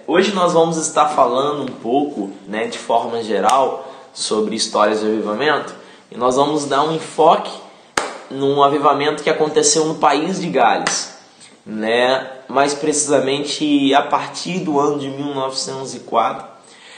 Hoje nós vamos estar falando um pouco, de forma geral, sobre histórias de avivamento, e nós vamos dar um enfoque num avivamento que aconteceu no país de Gales, mais precisamente a partir do ano de 1904.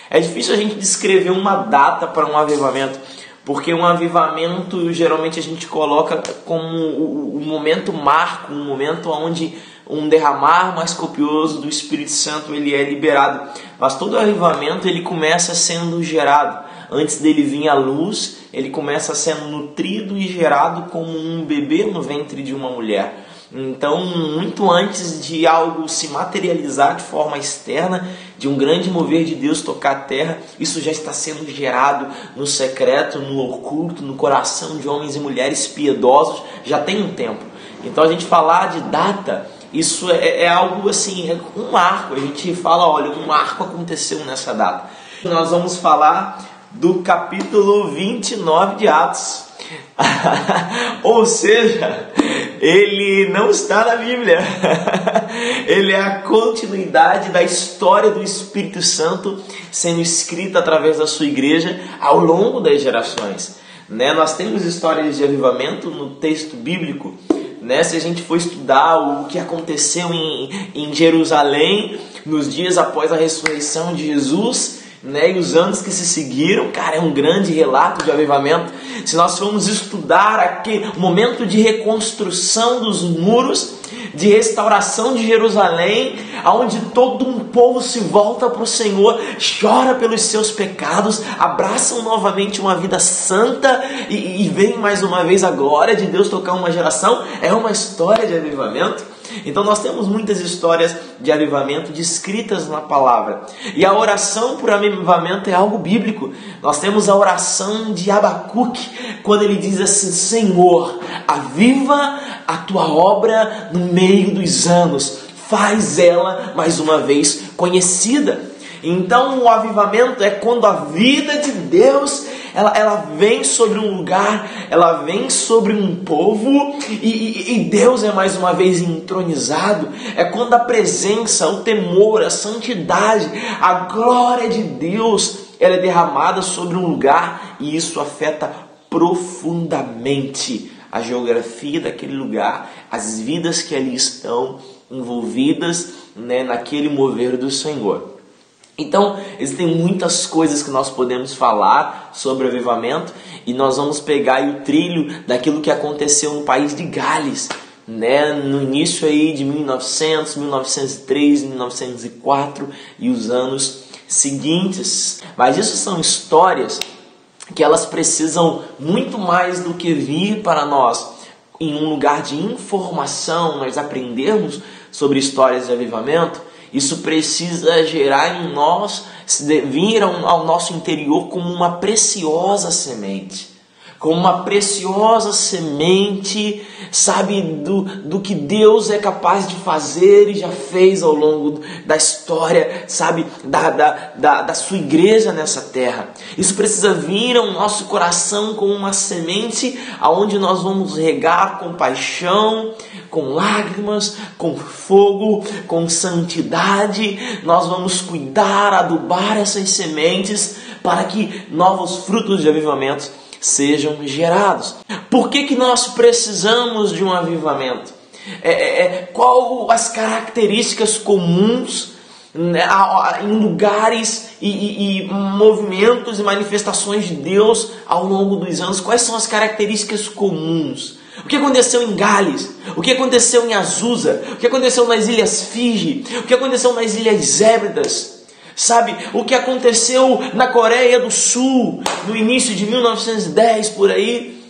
É difícil a gente descrever uma data para um avivamento, porque um avivamento geralmente a gente coloca como o momento marco, um momento onde um derramar mais copioso do Espírito Santo ele é liberado. Mas todo avivamento ele começa sendo gerado. Antes dele vir à luz, ele começa sendo nutrido e gerado como um bebê no ventre de uma mulher. Então, muito antes de algo se materializar de forma externa, de um grande mover de Deus tocar a terra, isso já está sendo gerado no secreto, no oculto, no coração de homens e mulheres piedosos, já tem um tempo. Então, a gente falar de data, isso é algo assim, é um marco. A gente fala, olha, um marco aconteceu nessa data. Nós vamos falar do capítulo 29 de Atos. Ou seja, ele não está na Bíblia. Ele é a continuidade da história do Espírito Santo sendo escrita através da sua igreja ao longo das gerações. Nós temos histórias de avivamento no texto bíblico. Se a gente for estudar o que aconteceu em Jerusalém nos dias após a ressurreição de Jesus, e os anos que se seguiram, é um grande relato de avivamento. Se nós formos estudar aqui o momento de reconstrução dos muros, de restauração de Jerusalém, onde todo um povo se volta para o Senhor, chora pelos seus pecados, abraçam novamente uma vida santa e vem mais uma vez a glória de Deus tocar uma geração, é uma história de avivamento. Então nós temos muitas histórias de avivamento descritas na palavra. E a oração por avivamento é algo bíblico. Nós temos a oração de Abacuque, quando ele diz assim: Senhor, aviva a tua obra no meio dos anos, faz ela mais uma vez conhecida. Então o avivamento é quando a vida de Deus ela vem sobre um lugar, ela vem sobre um povo e Deus é mais uma vez entronizado. É quando a presença, o temor, a santidade, a glória de Deus ela é derramada sobre um lugar, e isso afeta profundamente a geografia daquele lugar, as vidas que ali estão envolvidas naquele mover do Senhor. Então, existem muitas coisas que nós podemos falar sobre o avivamento, e nós vamos pegar aí o trilho daquilo que aconteceu no país de Gales, no início aí de 1900, 1903, 1904 e os anos seguintes. Mas isso são histórias que elas precisam muito mais do que vir para nós em um lugar de informação, nós aprendermos sobre histórias de avivamento. Isso precisa gerar em nós, vir ao nosso interior como uma preciosa semente. Como uma preciosa semente, sabe, do que Deus é capaz de fazer e já fez ao longo da história, sabe, da sua igreja nessa terra. Isso precisa vir ao nosso coração como uma semente, aonde nós vamos regar com paixão, com lágrimas, com fogo, com santidade. Nós vamos cuidar, adubar essas sementes para que novos frutos de avivamento sejam gerados. Por que nós precisamos de um avivamento? Qual as características comuns em lugares e movimentos e manifestações de Deus ao longo dos anos? Quais são as características comuns? O que aconteceu em Gales? O que aconteceu em Azusa? O que aconteceu nas Ilhas Fiji? O que aconteceu nas Ilhas Hébridas? Sabe, o que aconteceu na Coreia do Sul, no início de 1910, por aí,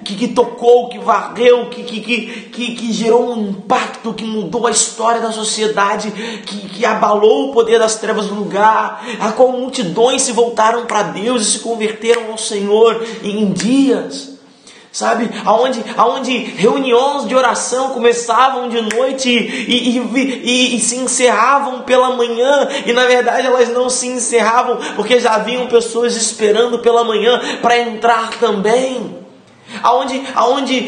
que tocou, que varreu, que gerou um impacto, que mudou a história da sociedade, que abalou o poder das trevas no lugar, a qual multidões se voltaram para Deus e se converteram ao Senhor em dias. Sabe, aonde reuniões de oração começavam de noite e se encerravam pela manhã, e na verdade elas não se encerravam, porque já haviam pessoas esperando pela manhã para entrar também. Aonde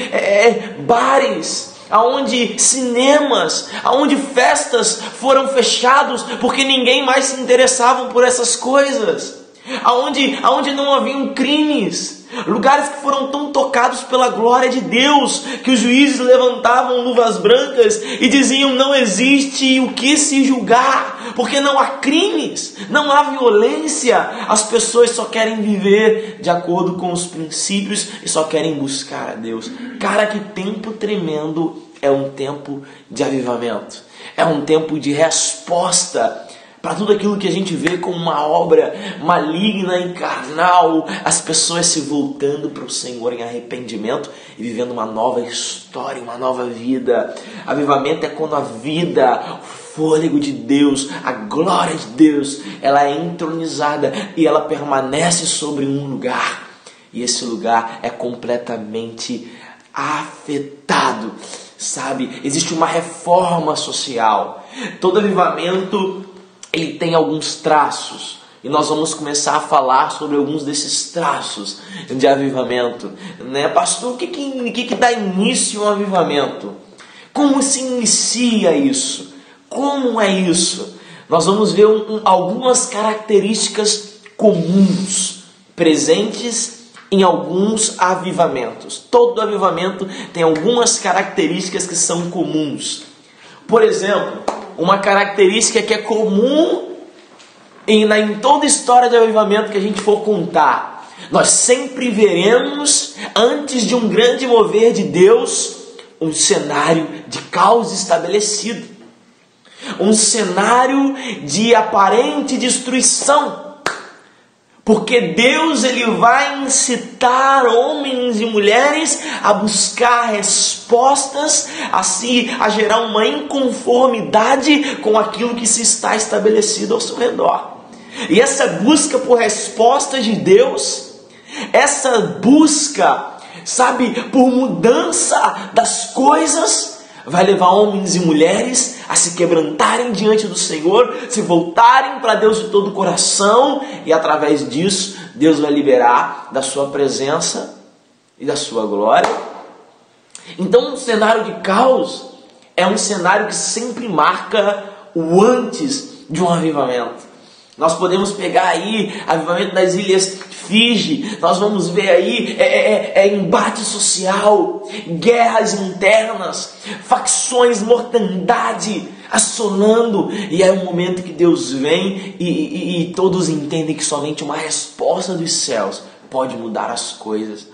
bares aonde cinemas, aonde festas foram fechados porque ninguém mais se interessava por essas coisas, aonde não haviam crimes, lugares que foram tão tocados pela glória de Deus que os juízes levantavam luvas brancas e diziam: não existe o que se julgar, porque não há crimes, não há violência, as pessoas só querem viver de acordo com os princípios e só querem buscar a Deus. Cara, que tempo tremendo! É um tempo de avivamento, é um tempo de resposta para tudo aquilo que a gente vê como uma obra maligna e carnal, as pessoas se voltando para o Senhor em arrependimento e vivendo uma nova história, uma nova vida. Avivamento é quando a vida, o fôlego de Deus, a glória de Deus, ela é entronizada e ela permanece sobre um lugar. E esse lugar é completamente afetado, sabe? Existe uma reforma social. Todo avivamento, ele tem alguns traços, e nós vamos começar a falar sobre alguns desses traços de avivamento, né? Pastor, o que dá início ao avivamento? Como se inicia isso? Como é isso? Nós vamos ver algumas características comuns, presentes em alguns avivamentos. Todo avivamento tem algumas características que são comuns. Por exemplo, uma característica que é comum em toda a história de avivamento que a gente for contar. Nós sempre veremos, antes de um grande mover de Deus, um cenário de caos estabelecido. Um cenário de aparente destruição. Porque Deus, ele vai incitar homens e mulheres a buscar respostas, a gerar uma inconformidade com aquilo que se está estabelecido ao seu redor. E essa busca por respostas de Deus, essa busca, por mudança das coisas, vai levar homens e mulheres a se quebrantarem diante do Senhor, se voltarem para Deus de todo o coração, e através disso, Deus vai liberar da sua presença e da sua glória. Então, um cenário de caos é um cenário que sempre marca o antes de um avivamento. Nós podemos pegar aí avivamento das ilhas Fiji, nós vamos ver aí embate social, guerras internas, facções, mortandade assolando, e é um momento que Deus vem e todos entendem que somente uma resposta dos céus pode mudar as coisas.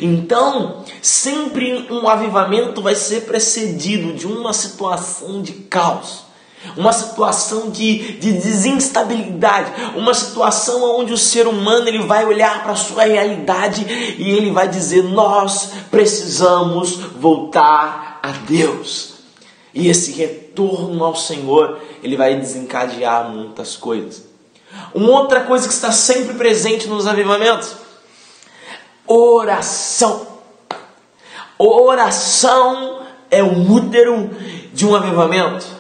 Então, sempre um avivamento vai ser precedido de uma situação de caos. Uma situação de desinstabilidade, uma situação onde o ser humano ele vai olhar para a sua realidade e ele vai dizer: nós precisamos voltar a Deus. E esse retorno ao Senhor, ele vai desencadear muitas coisas. Uma outra coisa que está sempre presente nos avivamentos: oração. Oração é o útero de um avivamento.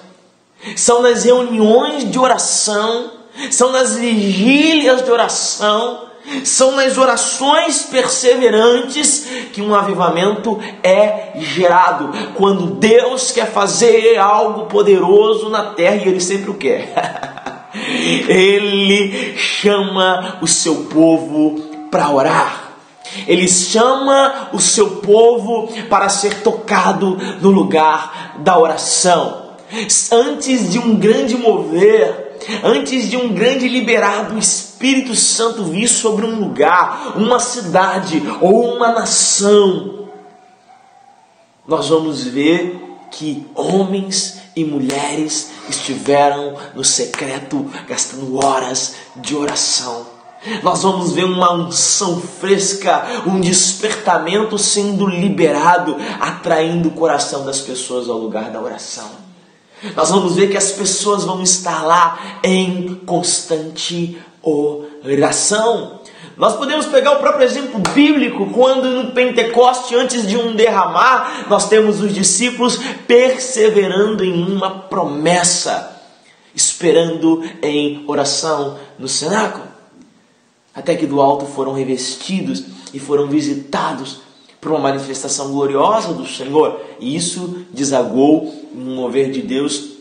São nas reuniões de oração, são nas vigílias de oração, são nas orações perseverantes que um avivamento é gerado. Quando Deus quer fazer algo poderoso na terra, e Ele sempre o quer, Ele chama o seu povo para orar. Ele chama o seu povo para ser tocado no lugar da oração. Antes de um grande mover, antes de um grande liberar do Espírito Santo vir sobre um lugar, uma cidade ou uma nação, nós vamos ver que homens e mulheres estiveram no secreto gastando horas de oração. Nós vamos ver uma unção fresca, um despertamento sendo liberado, atraindo o coração das pessoas ao lugar da oração. Nós vamos ver que as pessoas vão estar lá em constante oração. Nós podemos pegar o próprio exemplo bíblico, quando no Pentecoste, antes de um derramar, nós temos os discípulos perseverando em uma promessa, esperando em oração no cenáculo, até que do alto foram revestidos e foram visitados para uma manifestação gloriosa do Senhor. E isso desagou um mover de Deus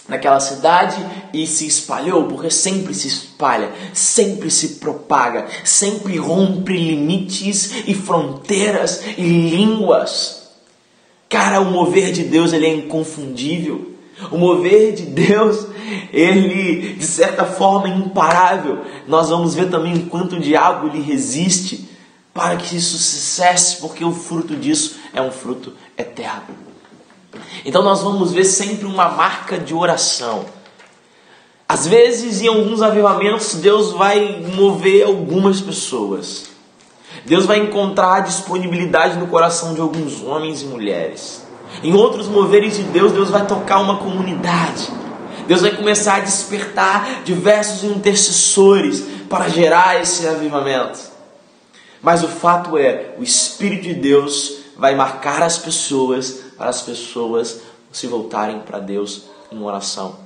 naquela cidade e se espalhou, porque sempre se espalha, sempre se propaga, sempre rompe limites e fronteiras e línguas. Cara, o mover de Deus, ele é inconfundível. O mover de Deus, ele, de certa forma, é imparável. Nós vamos ver também o quanto o diabo lhe resiste para que isso cesse, porque o fruto disso é um fruto eterno. Então nós vamos ver sempre uma marca de oração. Às vezes, em alguns avivamentos, Deus vai mover algumas pessoas. Deus vai encontrar disponibilidade no coração de alguns homens e mulheres. Em outros moveres de Deus, Deus vai tocar uma comunidade. Deus vai começar a despertar diversos intercessores para gerar esse avivamento. Mas o fato é, o Espírito de Deus vai marcar as pessoas, para as pessoas se voltarem para Deus em oração.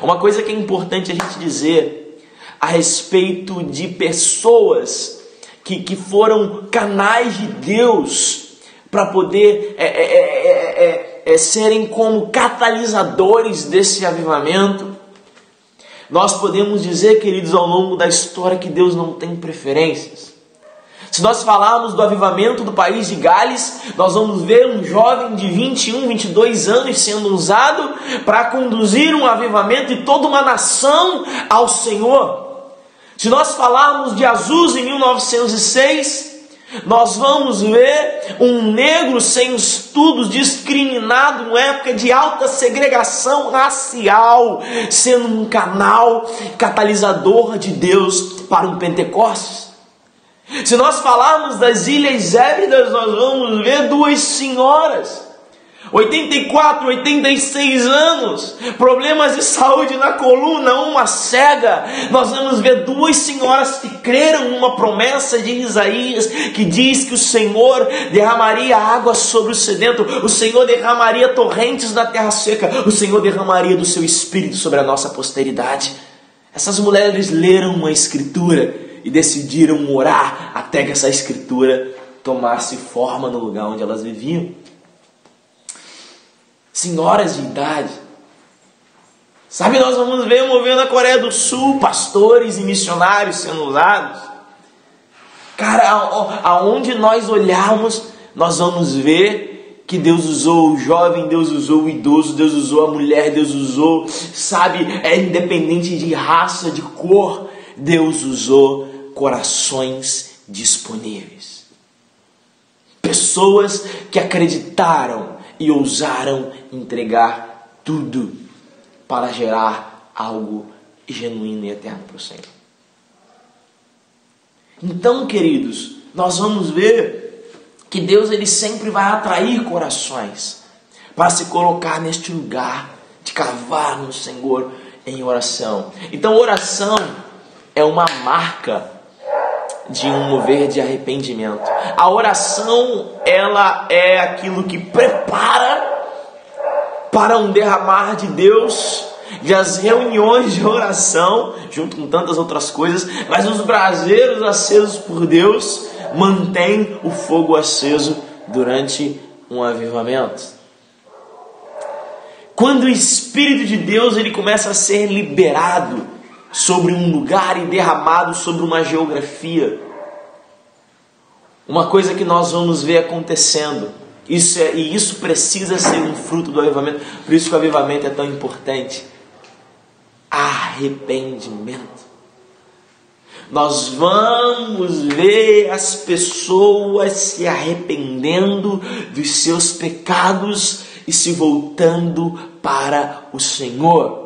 Uma coisa que é importante a gente dizer a respeito de pessoas que foram canais de Deus para poder serem como catalisadores desse avivamento. Nós podemos dizer, queridos, ao longo da história que Deus não tem preferências. Se nós falarmos do avivamento do país de Gales, nós vamos ver um jovem de 21, 22 anos sendo usado para conduzir um avivamento de toda uma nação ao Senhor. Se nós falarmos de Azusa em 1906, nós vamos ver um negro sem estudos, discriminado, numa época de alta segregação racial, sendo um canal catalisador de Deus para um Pentecostes. Se nós falarmos das Ilhas Hébridas, nós vamos ver duas senhoras, 84, 86 anos, problemas de saúde na coluna, uma cega. Nós vamos ver duas senhoras que creram numa promessa de Isaías, que diz que o Senhor derramaria água sobre o sedento, o Senhor derramaria torrentes na terra seca, o Senhor derramaria do seu Espírito sobre a nossa posteridade. Essas mulheres leram uma escritura e decidiram orar até que essa escritura tomasse forma no lugar onde elas viviam. Senhoras de idade. Sabe, nós vamos ver movendo na Coreia do Sul pastores e missionários sendo usados. Cara, aonde nós olharmos, nós vamos ver que Deus usou o jovem, Deus usou o idoso, Deus usou a mulher, Deus usou, sabe, independente de raça, de cor, Deus usou corações disponíveis. Pessoas que acreditaram e ousaram entregar tudo para gerar algo genuíno e eterno para o Senhor. Então, queridos, nós vamos ver que Deus, ele sempre vai atrair corações para se colocar neste lugar de cavar no Senhor em oração. Então, oração é uma marca de um mover de arrependimento. A oração, ela é aquilo que prepara para um derramar de Deus, e as reuniões de oração, junto com tantas outras coisas, mas os braseiros acesos por Deus mantêm o fogo aceso durante um avivamento. Quando o Espírito de Deus, ele começa a ser liberado sobre um lugar e derramado sobre uma geografia, uma coisa que nós vamos ver acontecendo, isso precisa ser um fruto do avivamento. Por isso que o avivamento é tão importante. Arrependimento. Nós vamos ver as pessoas se arrependendo dos seus pecados e se voltando para o Senhor.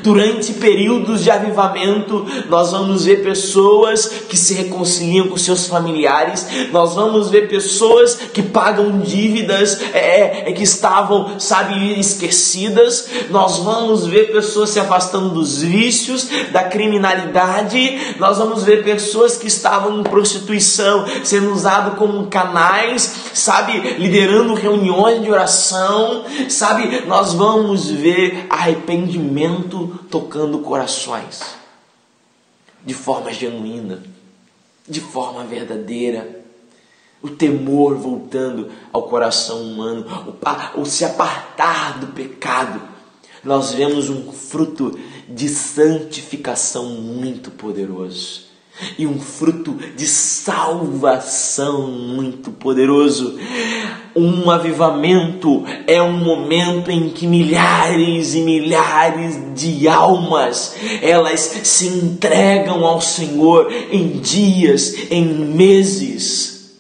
Durante períodos de avivamento, nós vamos ver pessoas que se reconciliam com seus familiares, nós vamos ver pessoas que pagam dívidas que estavam, esquecidas, nós vamos ver pessoas se afastando dos vícios, da criminalidade, nós vamos ver pessoas que estavam em prostituição sendo usadas como canais, liderando reuniões de oração, nós vamos ver arrependimento tocando corações de forma genuína, de forma verdadeira. o temor voltando ao coração humano, o se apartar do pecado, nós vemos um fruto de santificação muito poderoso e um fruto de salvação muito poderoso. Um avivamento é um momento em que milhares e milhares de almas, elas se entregam ao Senhor em dias, em meses.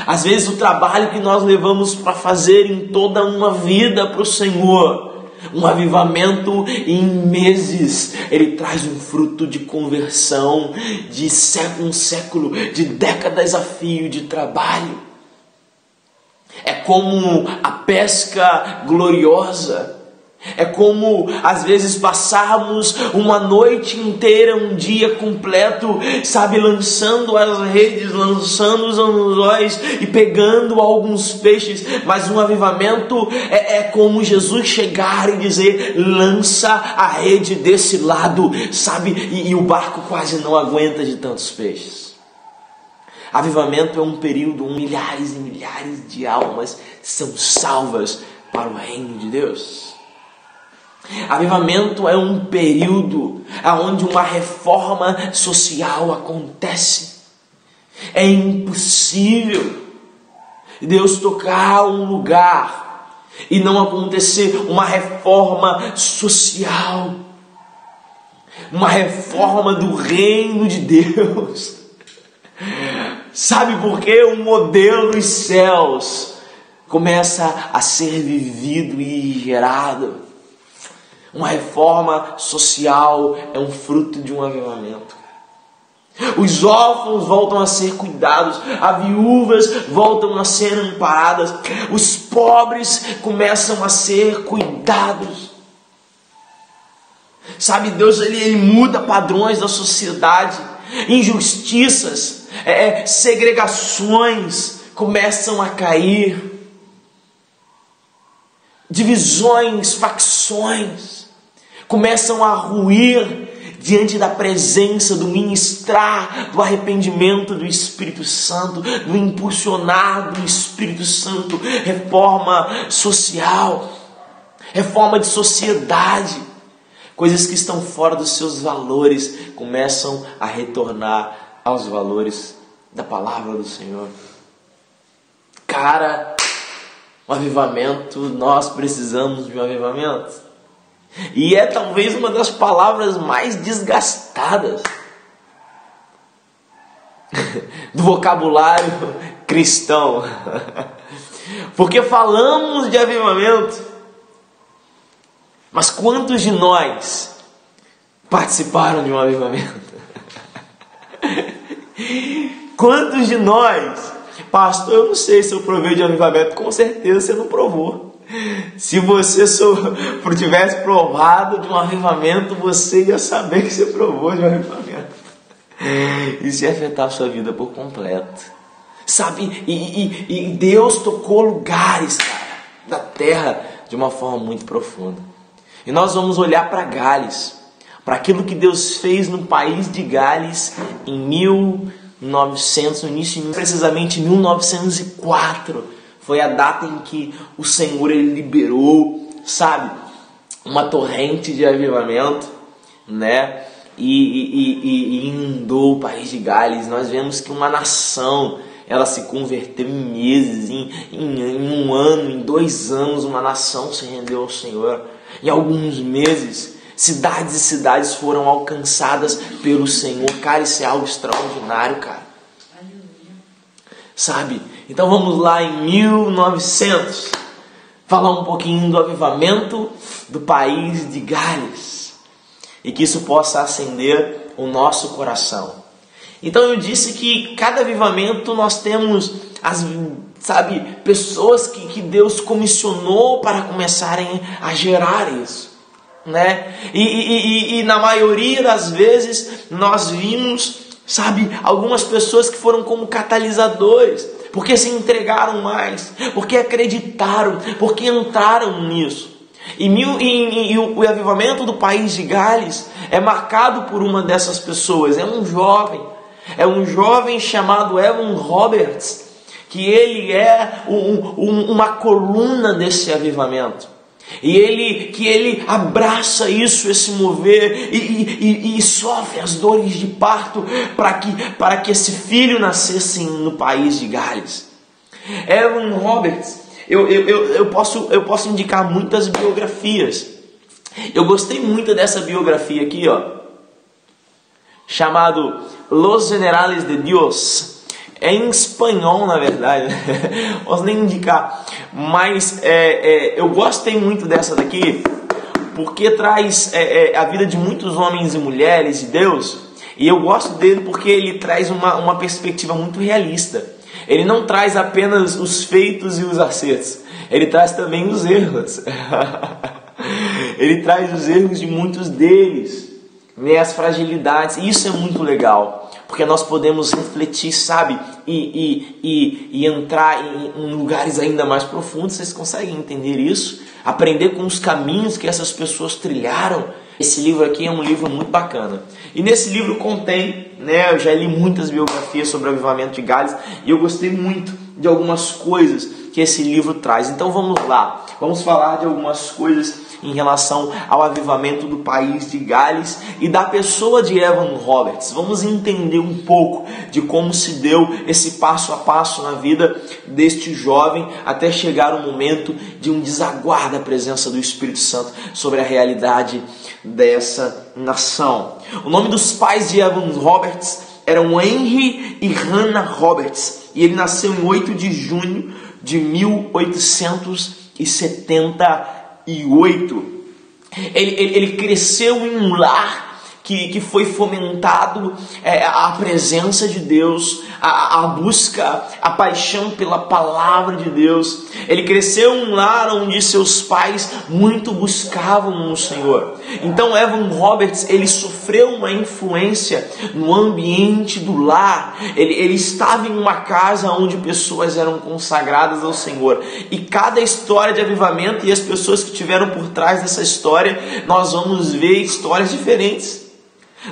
Às vezes o trabalho que nós levamos para fazer em toda uma vida para o Senhor, um avivamento em meses, ele traz um fruto de conversão, de um século, de décadas a fio de trabalho. É como a pesca gloriosa. É como, às vezes, passarmos uma noite inteira, um dia completo, sabe, lançando as redes, lançando os anzóis e pegando alguns peixes. Mas um avivamento é como Jesus chegar e dizer: lança a rede desse lado, sabe, e o barco quase não aguenta de tantos peixes. Avivamento é um período onde milhares e milhares de almas são salvas para o reino de Deus. Avivamento é um período onde uma reforma social acontece. É impossível Deus tocar um lugar e não acontecer uma reforma social, uma reforma do reino de Deus. Sabe por quê? O modelo dos céus começa a ser vivido e gerado. Uma reforma social é um fruto de um avivamento. Os órfãos voltam a ser cuidados, as viúvas voltam a ser amparadas, os pobres começam a ser cuidados. Sabe, Deus ele muda padrões da sociedade, injustiças, segregações começam a cair, divisões, facções começam a ruir diante da presença, do ministrar, do arrependimento do Espírito Santo, do impulsionar do Espírito Santo. Reforma social, reforma de sociedade, coisas que estão fora dos seus valores começam a retornar aos valores da palavra do Senhor. Cara, um avivamento, nós precisamos de um avivamento. E é talvez uma das palavras mais desgastadas do vocabulário cristão. Porque falamos de avivamento, mas quantos de nós participaram de um avivamento? Quantos de nós, pastor, eu não sei se eu provei de avivamento. Com certeza você não provou. Se você tivesse provado de um avivamento, você ia saber que você provou de um avivamento. Isso ia afetar a sua vida por completo. Sabe, e Deus tocou lugares, cara, da terra de uma forma muito profunda. E nós vamos olhar para Gales, para aquilo que Deus fez no país de Gales em 1900, no início, precisamente em 1904. Foi a data em que o Senhor ele liberou, sabe, uma torrente de avivamento, né? E inundou o país de Gales. Nós vemos que uma nação, ela se converteu em meses, em um ano, em 2 anos, uma nação se rendeu ao Senhor. Em alguns meses, cidades e cidades foram alcançadas pelo Senhor. Cara, isso é algo extraordinário, cara. Sabe? Então vamos lá em 1900, falar um pouquinho do avivamento do país de Gales. E que isso possa acender o nosso coração. Então eu disse que cada avivamento nós temos, pessoas que Deus comissionou para começarem a gerar isso, né? E na maioria das vezes nós vimos, algumas pessoas que foram como catalisadores, porque se entregaram mais, porque acreditaram, porque entraram nisso. E o avivamento do país de Gales é marcado por uma dessas pessoas. É um jovem chamado Evan Roberts, que ele é uma coluna desse avivamento. E que ele abraça isso, esse mover, e sofre as dores de parto para que esse filho nascesse no país de Gales. Evan Roberts, eu posso indicar muitas biografias. Eu gostei muito dessa biografia aqui, chamado Los Generales de Dios. É em espanhol, na verdade, posso nem indicar, mas eu gostei muito dessa daqui, porque traz a vida de muitos homens e mulheres de Deus, e eu gosto dele porque ele traz uma perspectiva muito realista. Ele não traz apenas os feitos e os acertos, ele traz também os erros. Ele traz os erros de muitos deles, né, as fragilidades, e isso é muito legal. Porque nós podemos refletir, sabe? E entrar em lugares ainda mais profundos. Vocês conseguem entender isso? Aprender com os caminhos que essas pessoas trilharam. Esse livro aqui é um livro muito bacana. E nesse livro contém, né? Eu já li muitas biografias sobre o avivamento de Gales. E eu gostei muito de algumas coisas que esse livro traz. Então vamos lá. Vamos falar de algumas coisas em relação ao avivamento do país de Gales e da pessoa de Evan Roberts. Vamos entender um pouco de como se deu esse passo a passo na vida deste jovem até chegar o momento de um desaguar da presença do Espírito Santo sobre a realidade dessa nação. O nome dos pais de Evan Roberts eram Henry e Hannah Roberts, e ele nasceu em 8 de junho de 1878. Ele cresceu em um lar que foi fomentado a presença de Deus, a busca, a paixão pela palavra de Deus. Ele cresceu em um lar onde seus pais muito buscavam o Senhor. Então Evan Roberts, ele sofreu uma influência no ambiente do lar. Ele estava em uma casa onde pessoas eram consagradas ao Senhor. E cada história de avivamento e as pessoas que tiveram por trás dessa história, nós vamos ver histórias diferentes.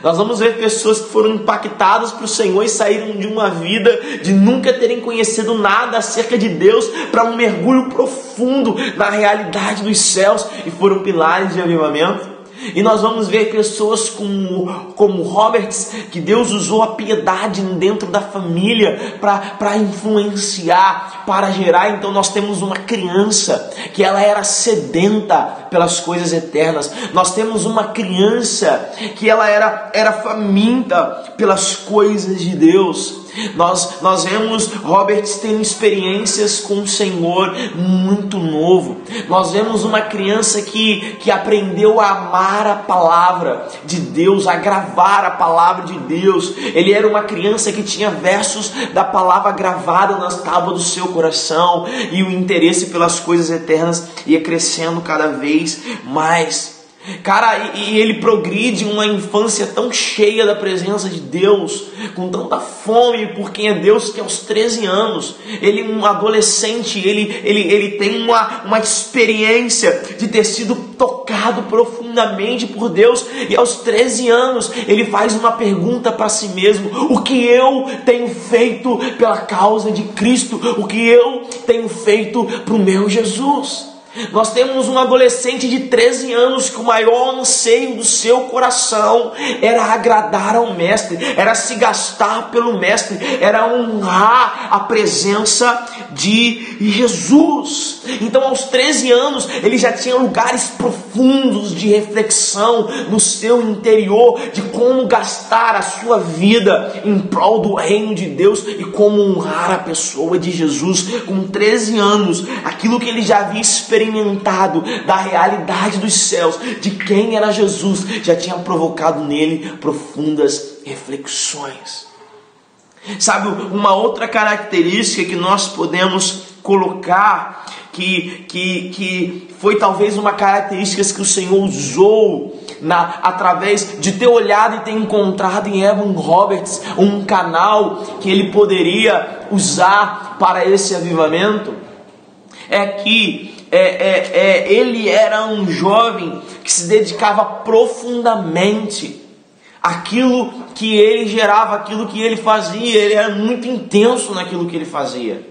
Nós vamos ver pessoas que foram impactadas para o Senhor e saíram de uma vida de nunca terem conhecido nada acerca de Deus para um mergulho profundo na realidade dos céus e foram pilares de avivamento. E nós vamos ver pessoas como Roberts, que Deus usou a piedade dentro da família para influenciar, para gerar. Então nós temos uma criança que ela era sedenta pelas coisas eternas. Nós temos uma criança que ela era faminta pelas coisas de Deus. Nós vemos Roberts tendo experiências com o Senhor muito novo. Nós vemos uma criança que aprendeu a amar a palavra de Deus, a gravar a palavra de Deus. Ele era uma criança que tinha versos da palavra gravada nas tábuas do seu coração, e o interesse pelas coisas eternas ia crescendo cada vez mais. Cara, e ele progride uma infância tão cheia da presença de Deus, com tanta fome por quem é Deus, que aos 13 anos, ele, um adolescente, ele tem uma experiência de ter sido tocado profundamente por Deus, e aos 13 anos, ele faz uma pergunta para si mesmo: o que eu tenho feito pela causa de Cristo? O que eu tenho feito para o meu Jesus? Nós temos um adolescente de 13 anos que o maior anseio do seu coração era agradar ao Mestre, era se gastar pelo Mestre, era honrar a presença de Jesus. Então aos 13 anos ele já tinha lugares profundos de reflexão no seu interior, de como gastar a sua vida em prol do reino de Deus e como honrar a pessoa de Jesus. Com 13 anos, aquilo que ele já havia experimentado da realidade dos céus, de quem era Jesus, já tinha provocado nele profundas reflexões. Sabe, uma outra característica que nós podemos colocar, que foi talvez uma característica que o Senhor usou através de ter olhado e ter encontrado em Evan Roberts um canal que ele poderia usar para esse avivamento, é que ele era um jovem que se dedicava profundamente àquilo que ele gerava, àquilo que ele fazia. Ele era muito intenso naquilo que ele fazia.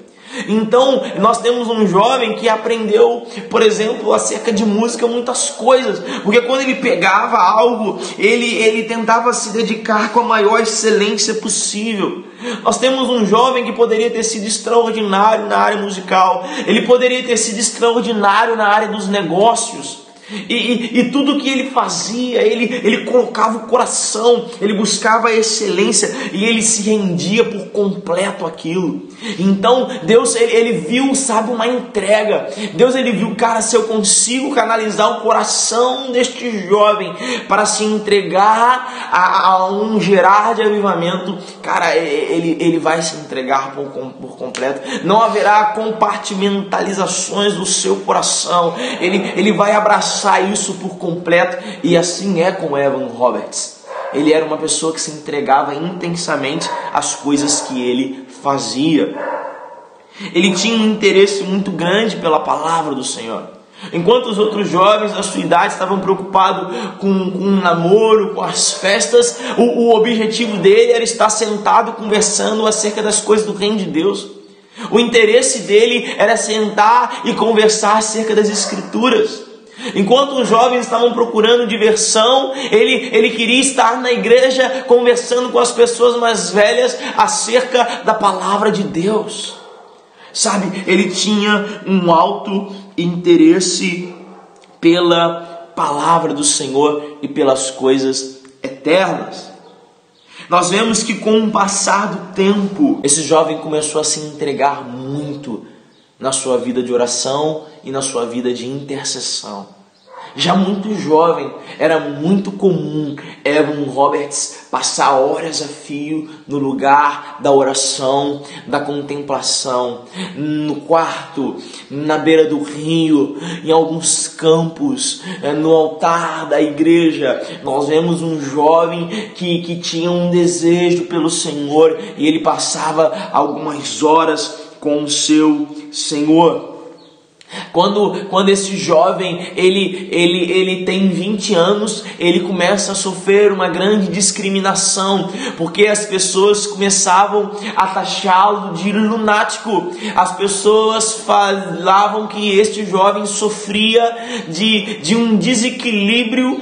Então, nós temos um jovem que aprendeu, por exemplo, acerca de música, muitas coisas. Porque quando ele pegava algo, ele tentava se dedicar com a maior excelência possível. Nós temos um jovem que poderia ter sido extraordinário na área musical. Ele poderia ter sido extraordinário na área dos negócios. E tudo que ele fazia, ele colocava o coração, ele buscava a excelência e ele se rendia por completo àquilo. Então Deus ele viu, sabe, uma entrega. Deus ele viu, cara, se eu consigo canalizar o coração deste jovem para se entregar a um gerar de avivamento, cara, ele vai se entregar por completo. Não haverá compartimentalizações do seu coração. Ele vai abraçar isso por completo. E assim é com Evan Roberts. Ele era uma pessoa que se entregava intensamente às coisas que ele fazia. Ele tinha um interesse muito grande pela palavra do Senhor. Enquanto os outros jovens da sua idade estavam preocupados com o namoro, com as festas, o objetivo dele era estar sentado conversando acerca das coisas do reino de Deus. O interesse dele era sentar e conversar acerca das Escrituras. Enquanto os jovens estavam procurando diversão, ele queria estar na igreja conversando com as pessoas mais velhas acerca da palavra de Deus. Sabe, ele tinha um alto interesse pela palavra do Senhor e pelas coisas eternas. Nós vemos que com o passar do tempo, esse jovem começou a se entregar muito na sua vida de oração e na sua vida de intercessão. Já muito jovem, era muito comum Evan Roberts passar horas a fio no lugar da oração, da contemplação, no quarto, na beira do rio, em alguns campos, no altar da igreja. Nós vemos um jovem que tinha um desejo pelo Senhor e ele passava algumas horas com o seu Senhor. Quando esse jovem ele tem 20 anos, ele começa a sofrer uma grande discriminação, porque as pessoas começavam a taxá-lo de lunático. As pessoas falavam que este jovem sofria de um desequilíbrio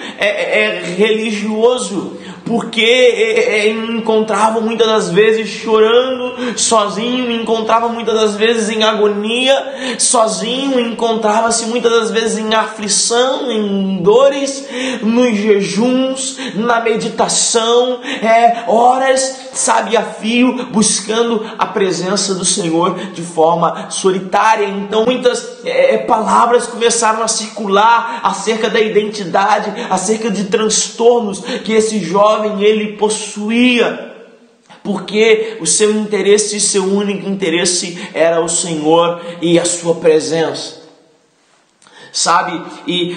religioso, porque encontrava muitas das vezes chorando sozinho, encontrava muitas das vezes em agonia sozinho, encontrava-se muitas das vezes em aflição, em dores, nos jejuns, na meditação, horas, sabe, a fio, buscando a presença do Senhor de forma solitária. Então muitas palavras começaram a circular acerca da identidade, acerca de transtornos que esse jovem ele possuía, porque o seu interesse, seu único interesse era o Senhor e a sua presença. Sabe,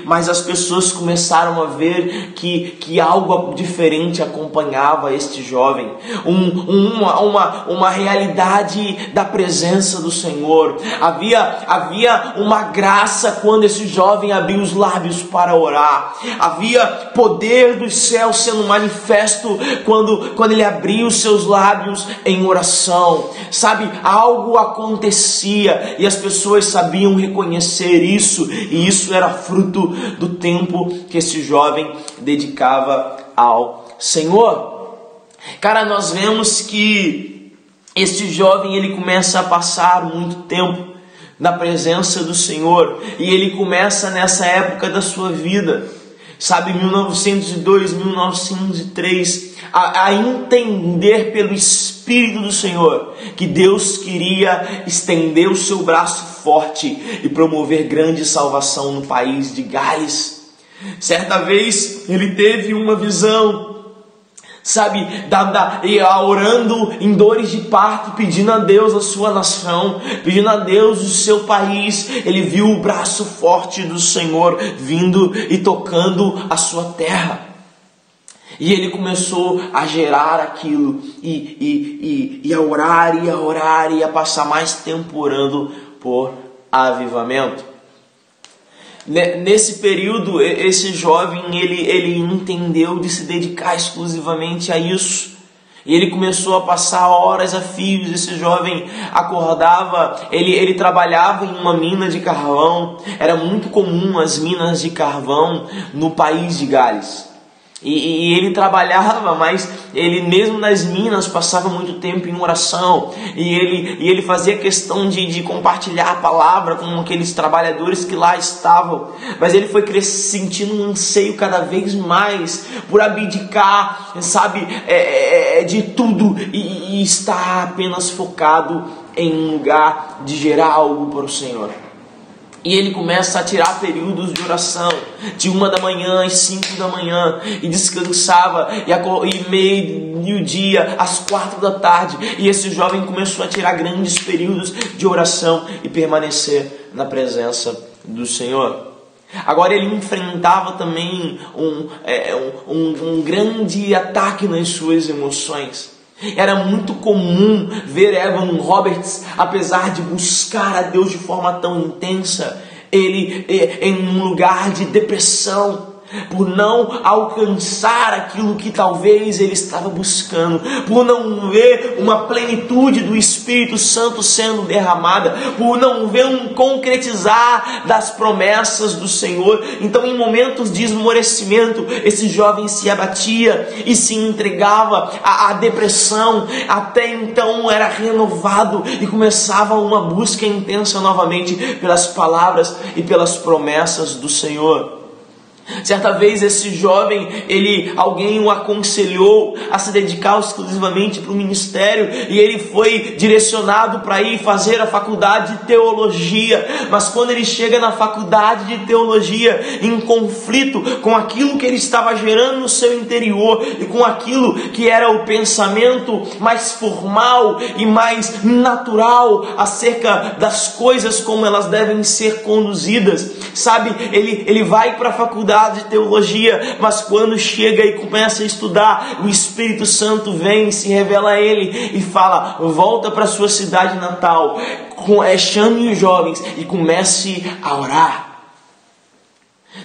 mas as pessoas começaram a ver que algo diferente acompanhava este jovem, uma realidade da presença do Senhor. Havia uma graça quando esse jovem abriu os lábios para orar. Havia poder dos céus sendo manifesto quando ele abriu os seus lábios em oração. Sabe, algo acontecia e as pessoas sabiam reconhecer isso, e isso era fruto do tempo que esse jovem dedicava ao Senhor. Cara, nós vemos que este jovem ele começa a passar muito tempo na presença do Senhor, e ele começa nessa época da sua vida, sabe, 1902, 1903, a entender pelo Espírito do Senhor que Deus queria estender o seu braço forte e promover grande salvação no país de Gales. Certa vez ele teve uma visão, sabe, orando em dores de parto, pedindo a Deus a sua nação, pedindo a Deus o seu país. Ele viu o braço forte do Senhor vindo e tocando a sua terra. E ele começou a gerar aquilo, e a orar, e a passar mais tempo orando por avivamento. Nesse período, esse jovem, ele entendeu de se dedicar exclusivamente a isso. E ele começou a passar horas a fios. Esse jovem acordava, ele trabalhava em uma mina de carvão. Era muito comum as minas de carvão no país de Gales. E ele trabalhava, mas ele mesmo nas minas passava muito tempo em oração. E ele fazia questão de compartilhar a palavra com aqueles trabalhadores que lá estavam. Mas ele foi sentindo um anseio cada vez mais por abdicar, sabe, de tudo e estar apenas focado em um lugar de gerar algo para o Senhor. E ele começa a tirar períodos de oração, de 1 da manhã às 5 da manhã, e descansava, e meio-dia às 4 da tarde. E esse jovem começou a tirar grandes períodos de oração e permanecer na presença do Senhor. Agora ele enfrentava também um grande ataque nas suas emoções. Era muito comum ver Evan Roberts, apesar de buscar a Deus de forma tão intensa, ele em um lugar de depressão, por não alcançar aquilo que talvez ele estava buscando, por não ver uma plenitude do Espírito Santo sendo derramada, por não ver um concretizar das promessas do Senhor. Então, em momentos de esmorecimento, esse jovem se abatia e se entregava à depressão. Até então era renovado e começava uma busca intensa novamente pelas palavras e pelas promessas do Senhor. Certa vez esse jovem, alguém o aconselhou a se dedicar exclusivamente para o ministério, e ele foi direcionado para ir fazer a faculdade de teologia. Mas quando ele chega na faculdade de teologia, em conflito com aquilo que ele estava gerando no seu interior e com aquilo que era o pensamento mais formal e mais natural acerca das coisas como elas devem ser conduzidas, sabe, ele vai para a faculdade de teologia, mas quando chega e começa a estudar, o Espírito Santo vem, se revela a ele e fala: volta para sua cidade natal, chame os jovens e comece a orar.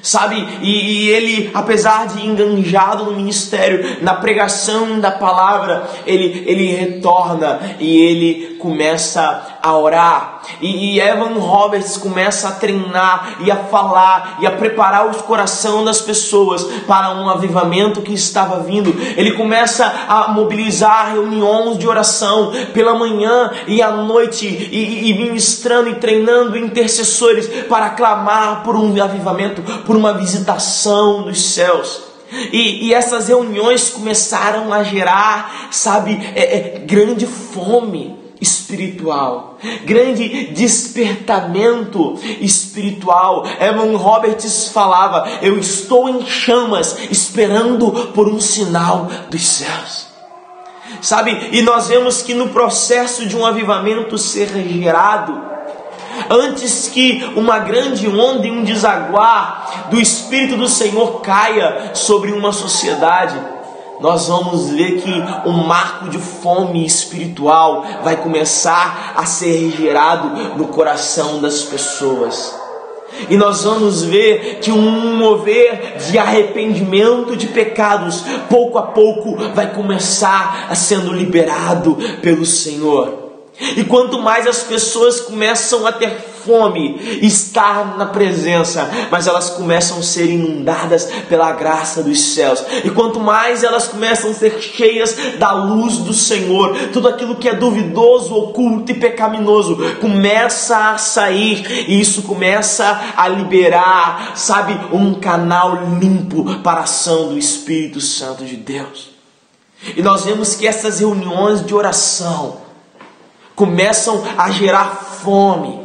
Sabe, e ele, apesar de enganjado no ministério, na pregação da palavra, ele retorna e ele começa a orar. E Evan Roberts começa a treinar e a falar e a preparar o coração das pessoas para um avivamento que estava vindo. Ele começa a mobilizar reuniões de oração pela manhã e à noite, e ministrando e treinando intercessores para clamar por um avivamento, por uma visitação dos céus. E essas reuniões começaram a gerar, sabe, grande fome espiritual, grande despertamento espiritual. Evan Roberts falava: eu estou em chamas esperando por um sinal dos céus. Sabe, e nós vemos que no processo de um avivamento ser gerado, antes que uma grande onda e um desaguar do Espírito do Senhor caia sobre uma sociedade, nós vamos ver que um marco de fome espiritual vai começar a ser gerado no coração das pessoas. E nós vamos ver que um mover de arrependimento de pecados, pouco a pouco, vai começar a sendo liberado pelo Senhor. E quanto mais as pessoas começam a ter fome, estar na presença, mas elas começam a ser inundadas pela graça dos céus. E quanto mais elas começam a ser cheias da luz do Senhor, tudo aquilo que é duvidoso, oculto e pecaminoso começa a sair, e isso começa a liberar, sabe, um canal limpo para a ação do Espírito Santo de Deus. E nós vemos que essas reuniões de oração começam a gerar fome,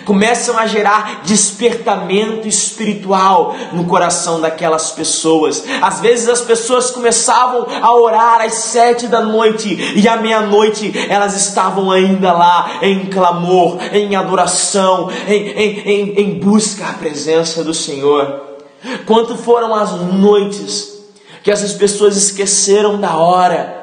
começam a gerar despertamento espiritual no coração daquelas pessoas. Às vezes as pessoas começavam a orar às 7 da noite, e à meia-noite elas estavam ainda lá em clamor, em adoração, em busca à presença do Senhor. Quanto foram as noites que essas pessoas esqueceram da hora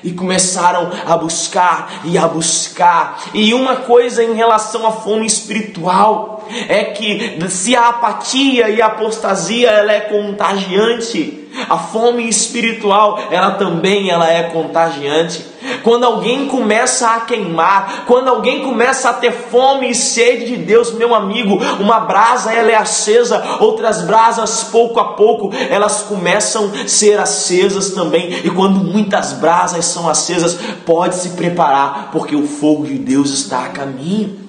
E começaram a buscar e a buscar. E uma coisa em relação à fome espiritual é que se a apatia e a apostasia ela é contagiante, a fome espiritual ela também é contagiante. Quando alguém começa a queimar, quando alguém começa a ter fome e sede de Deus, meu amigo, uma brasa ela é acesa, outras brasas pouco a pouco elas começam a ser acesas também. E quando muitas brasas são acesas, pode se preparar, porque o fogo de Deus está a caminho.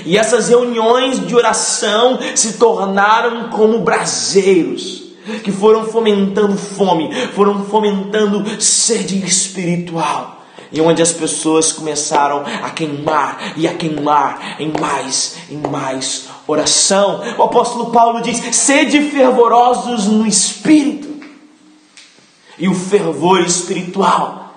E essas reuniões de oração se tornaram como braseiros que foram fomentando fome, foram fomentando sede espiritual, e onde as pessoas começaram a queimar e a queimar em mais oração. O apóstolo Paulo diz: sede fervorosos no espírito. E o fervor espiritual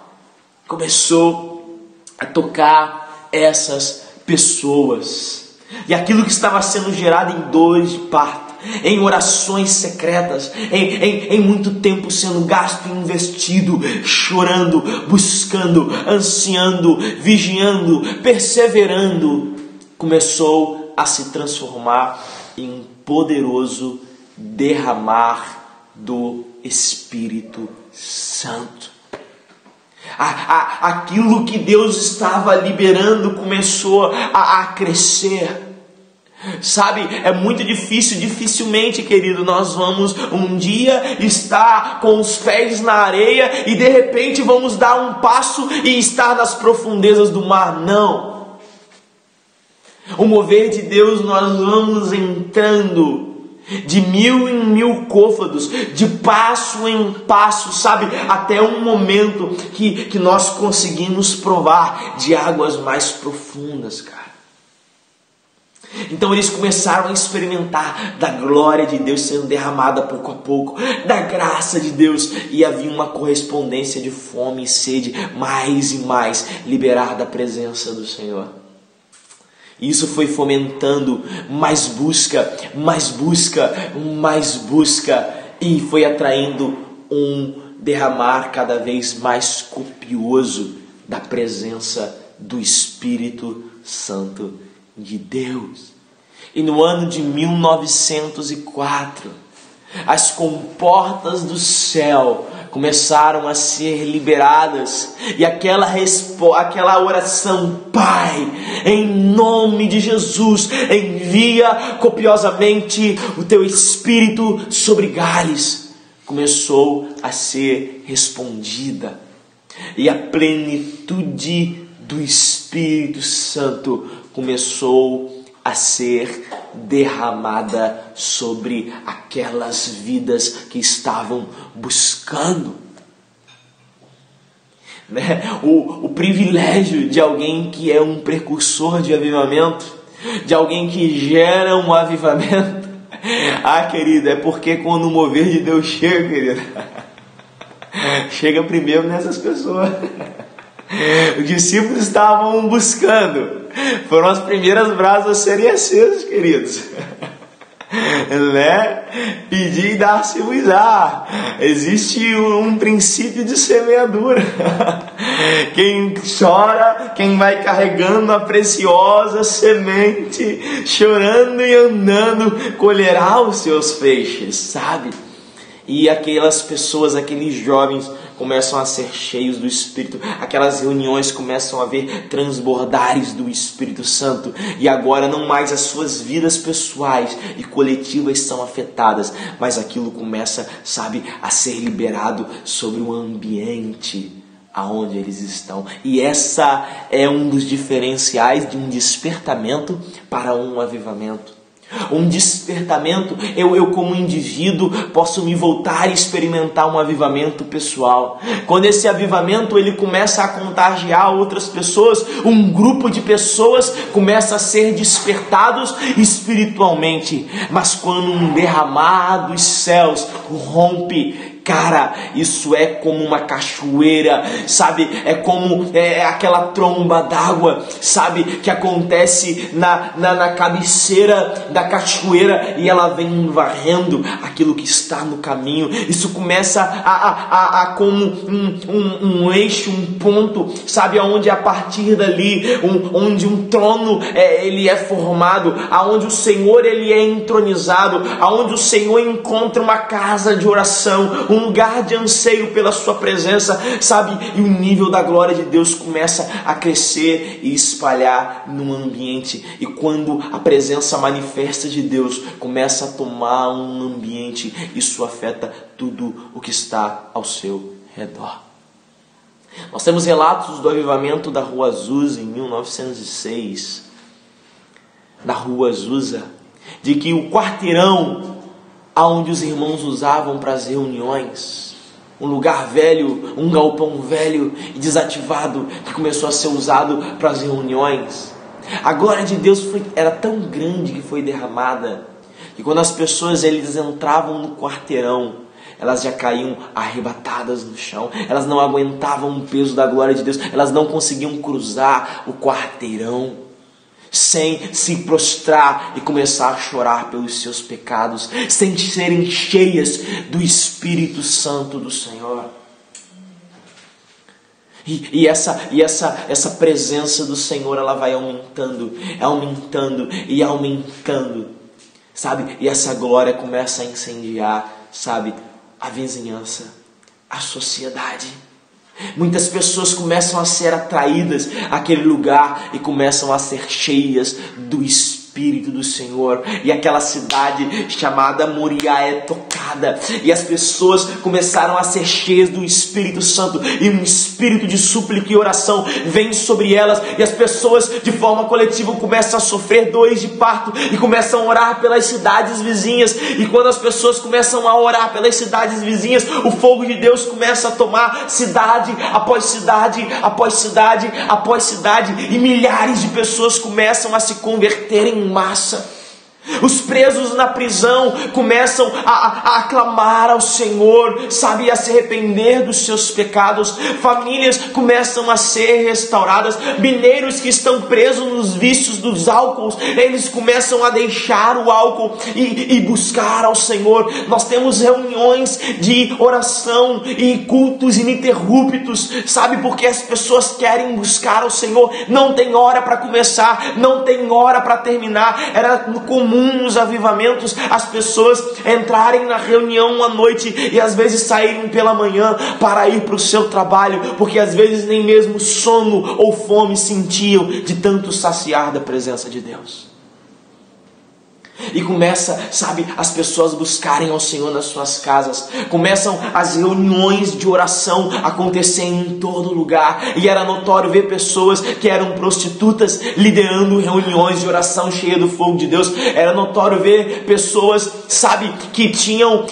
começou a tocar essas pessoas, e aquilo que estava sendo gerado em dores de parto, em orações secretas, em muito tempo sendo gasto e investido, chorando, buscando, ansiando, vigiando, perseverando, começou a se transformar em um poderoso derramar do Espírito Santo. Aquilo que Deus estava liberando começou a crescer. Sabe, é muito dificilmente, querido, nós vamos um dia estar com os pés na areia e de repente vamos dar um passo e estar nas profundezas do mar. Não. O mover de Deus, nós vamos entrando de 1000 em 1000 côvados, de passo em passo, sabe, até um momento que nós conseguimos provar de águas mais profundas, cara. Então eles começaram a experimentar da glória de Deus sendo derramada pouco a pouco, da graça de Deus, e havia uma correspondência de fome e sede mais e mais liberar da presença do Senhor. Isso foi fomentando mais busca, e foi atraindo um derramar cada vez mais copioso da presença do Espírito Santo de Deus. E no ano de 1904, as comportas do céu começaram a ser liberadas, e aquela oração: Pai, em nome de Jesus, envia copiosamente o teu Espírito sobre Gales, começou a ser respondida, e a plenitude do Espírito Santo começou a ser derramada sobre aquelas vidas que estavam buscando. O privilégio de alguém que é um precursor de avivamento, de alguém que gera um avivamento, querido, é porque quando o mover de Deus chega, querido, chega primeiro nessas pessoas. Os discípulos estavam buscando, foram as primeiras brasas a serem acesas, queridos. Pedir e dar-se-vos-á. Existe um princípio de semeadura. Quem chora, quem vai carregando a preciosa semente, chorando e andando, colherá os seus feixes, sabe? E aquelas pessoas, aqueles jovens começam a ser cheios do Espírito. Aquelas reuniões começam a ver transbordares do Espírito Santo. E agora não mais as suas vidas pessoais e coletivas são afetadas, mas aquilo começa, sabe, a ser liberado sobre o ambiente aonde eles estão. E essa é um dos diferenciais de um despertamento para um avivamento. Um despertamento, eu como indivíduo posso me voltar e experimentar um avivamento pessoal. Quando esse avivamento ele começa a contagiar outras pessoas, um grupo de pessoas começa a ser despertados espiritualmente. Mas quando um derramar dos céus rompe cara, isso é como uma cachoeira, sabe? É como aquela tromba d'água, sabe? Que acontece na cabeceira da cachoeira e ela vem varrendo aquilo que está no caminho. Isso começa a como um eixo, um ponto, sabe? Onde a partir dali, onde um trono ele é formado, aonde o Senhor ele é entronizado, aonde o Senhor encontra uma casa de oração, um lugar de anseio pela sua presença, sabe? E o nível da glória de Deus começa a crescer e espalhar no ambiente. E quando a presença manifesta de Deus começa a tomar um ambiente, isso afeta tudo o que está ao seu redor. Nós temos relatos do avivamento da Rua Azusa em 1906, da Rua Azusa, de que o quarteirão onde os irmãos usavam para as reuniões, um lugar velho, um galpão velho e desativado que começou a ser usado para as reuniões, a glória de Deus era tão grande que foi derramada, que quando as pessoas eles entravam no quarteirão, elas já caíam arrebatadas no chão, elas não aguentavam o peso da glória de Deus, elas não conseguiam cruzar o quarteirão sem se prostrar e começar a chorar pelos seus pecados, sem serem cheias do Espírito Santo do Senhor. E essa presença do Senhor, ela vai aumentando, sabe? E essa glória começa a incendiar, sabe? A vizinhança, a sociedade. Muitas pessoas começam a ser atraídas àquele lugar e começam a ser cheias do Espírito do Senhor. E aquela cidade chamada Moriá é tocada. E as pessoas começaram a ser cheias do Espírito Santo. E um espírito de súplica e oração vem sobre elas. E as pessoas de forma coletiva começam a sofrer dores de parto. E começam a orar pelas cidades vizinhas. E quando as pessoas começam a orar pelas cidades vizinhas, o fogo de Deus começa a tomar cidade após cidade, após cidade, após cidade. E milhares de pessoas começam a se converter em massa. Os presos na prisão começam a clamar ao Senhor, sabe, a se arrepender dos seus pecados. Famílias começam a ser restauradas. Mineiros que estão presos nos vícios dos álcools, eles começam a deixar o álcool e buscar ao Senhor. Nós temos reuniões de oração e cultos ininterruptos, sabe, porque as pessoas querem buscar ao Senhor. Não tem hora para começar, não tem hora para terminar. Era comum nos avivamentos as pessoas entrarem na reunião à noite e às vezes saírem pela manhã para ir para o seu trabalho, porque às vezes nem mesmo sono ou fome sentiam de tanto saciar da presença de Deus. E começa, sabe, as pessoas buscarem ao Senhor nas suas casas. Começam as reuniões de oração acontecer em todo lugar. E era notório ver pessoas que eram prostitutas liderando reuniões de oração cheia do fogo de Deus. Era notório ver pessoas, sabe, que tinham,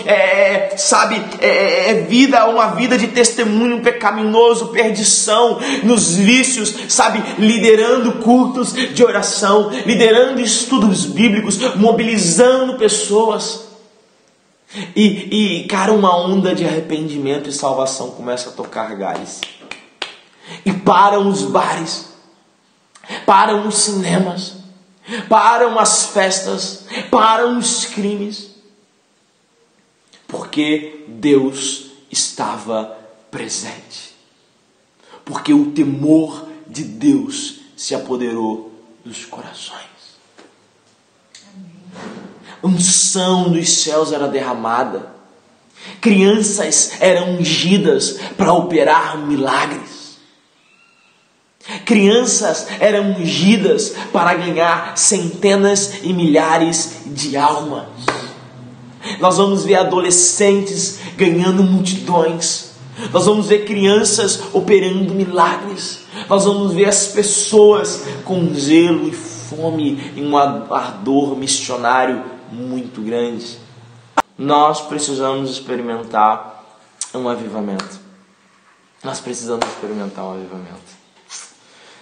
uma vida de testemunho pecaminoso, perdição nos vícios, sabe, liderando cultos de oração, liderando estudos bíblicos, mobilizando pessoas. Cara, uma onda de arrependimento e salvação começa a tocar galhos. E param os bares, param os cinemas, param as festas, param os crimes, porque Deus estava presente, porque o temor de Deus se apoderou dos corações. A unção dos céus era derramada. Crianças eram ungidas para operar milagres. Crianças eram ungidas para ganhar centenas e milhares de almas. Nós vamos ver adolescentes ganhando multidões. Nós vamos ver crianças operando milagres. Nós vamos ver as pessoas com zelo e fome e um ardor missionário muito grande. Nós precisamos experimentar um avivamento. Nós precisamos experimentar um avivamento.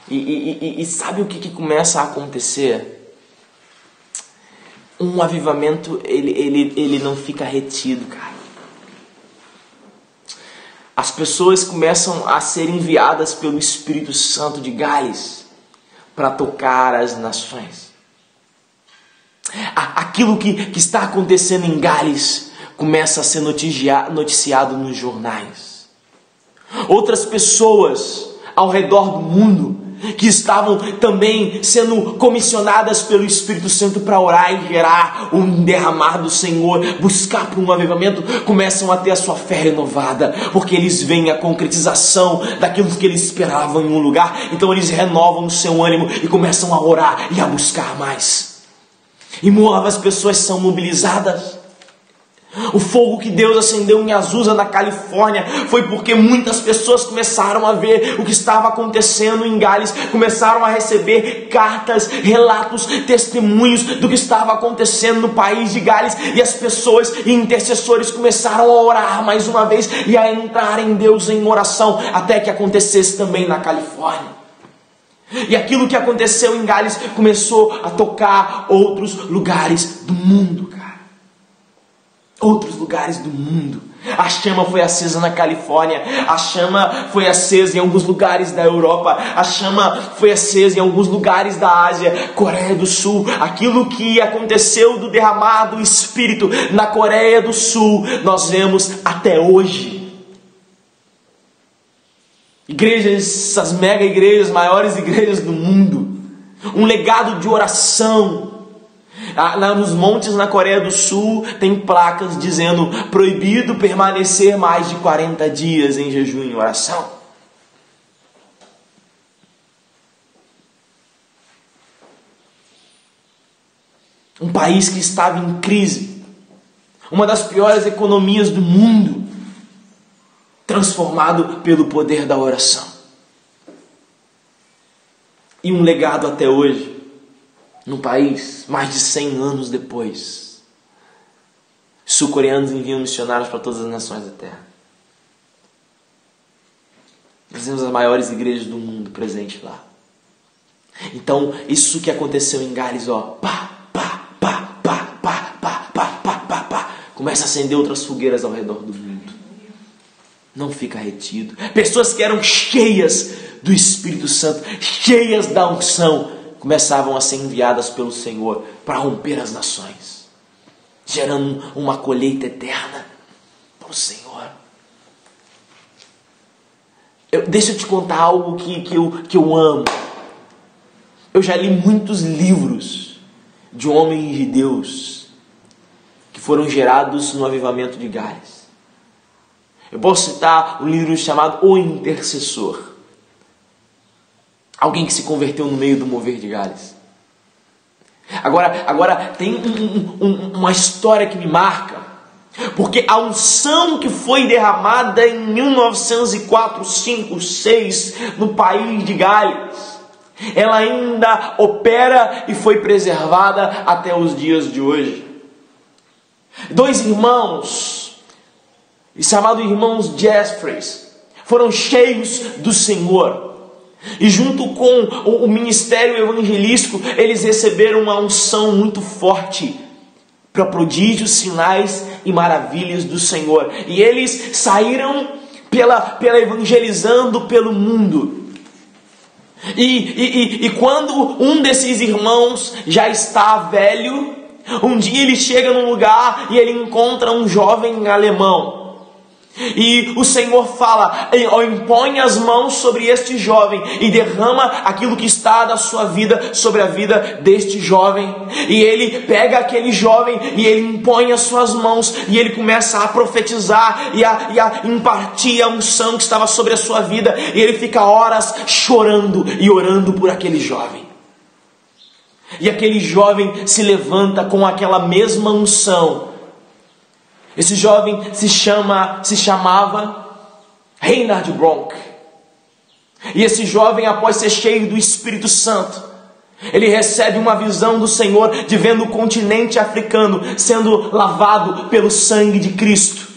E sabe o que começa a acontecer? Um avivamento, ele não fica retido, cara. as pessoas começam a ser enviadas pelo Espírito Santo de Gales para tocar as nações. Aquilo que está acontecendo em Gales começa a ser noticiado nos jornais. Outras pessoas ao redor do mundo que estavam também sendo comissionadas pelo Espírito Santo para orar e gerar um derramar do Senhor, buscar por um avivamento, começam a ter a sua fé renovada, porque eles veem a concretização daquilo que eles esperavam em um lugar. Então eles renovam o seu ânimo e começam a orar e a buscar mais. E novas pessoas são mobilizadas. O fogo que Deus acendeu em Azusa, na Califórnia, foi porque muitas pessoas começaram a ver o que estava acontecendo em Gales, começaram a receber cartas, relatos, testemunhos do que estava acontecendo no país de Gales, e as pessoas e intercessores começaram a orar mais uma vez e a entrar em Deus em oração, até que acontecesse também na Califórnia. E aquilo que aconteceu em Gales começou a tocar outros lugares do mundo, cara. Outros lugares do mundo. A chama foi acesa na Califórnia, a chama foi acesa em alguns lugares da Europa, a chama foi acesa em alguns lugares da Ásia, Coreia do Sul. Aquilo que aconteceu do derramar do Espírito na Coreia do Sul, nós vemos até hoje. Igrejas, essas mega igrejas, maiores igrejas do mundo, um legado de oração. Lá nos montes na Coreia do Sul tem placas dizendo: proibido permanecer mais de 40 dias em jejum e oração. Um país que estava em crise, uma das piores economias do mundo, transformado pelo poder da oração. E um legado até hoje, no país, mais de 100 anos depois. Sul-coreanos enviam missionários para todas as nações da terra. Nós temos as maiores igrejas do mundo presentes lá. Então, isso que aconteceu em Gales, ó, começa a acender outras fogueiras ao redor do mundo. Não fica retido. Pessoas que eram cheias do Espírito Santo, cheias da unção, começavam a ser enviadas pelo Senhor para romper as nações, gerando uma colheita eterna para o Senhor. Deixa eu te contar algo que eu amo. Eu já li muitos livros de homens de Deus que foram gerados no avivamento de Gales. Eu posso citar um livro chamado O Intercessor. Alguém que se converteu no meio do mover de Gales. Agora tem uma história que me marca, porque a unção que foi derramada em 1904, 5, 6 no país de Gales, ela ainda opera e foi preservada até os dias de hoje. Dois irmãos, chamados irmãos Jeffreys, foram cheios do Senhor. E junto com o ministério evangelístico, eles receberam uma unção muito forte para prodígios, sinais e maravilhas do Senhor. E eles saíram pela evangelizando pelo mundo. E quando um desses irmãos já está velho, um dia ele chega num lugar e ele encontra um jovem alemão. E o Senhor fala: impõe as mãos sobre este jovem e derrama aquilo que está da sua vida sobre a vida deste jovem. E ele pega aquele jovem e ele impõe as suas mãos e ele começa a profetizar e a impartir a unção que estava sobre a sua vida. E ele fica horas chorando e orando por aquele jovem. E aquele jovem se levanta com aquela mesma unção. Esse jovem se chamava Reinhard Bronk. E esse jovem, após ser cheio do Espírito Santo, ele recebe uma visão do Senhor de vendo o continente africano sendo lavado pelo sangue de Cristo.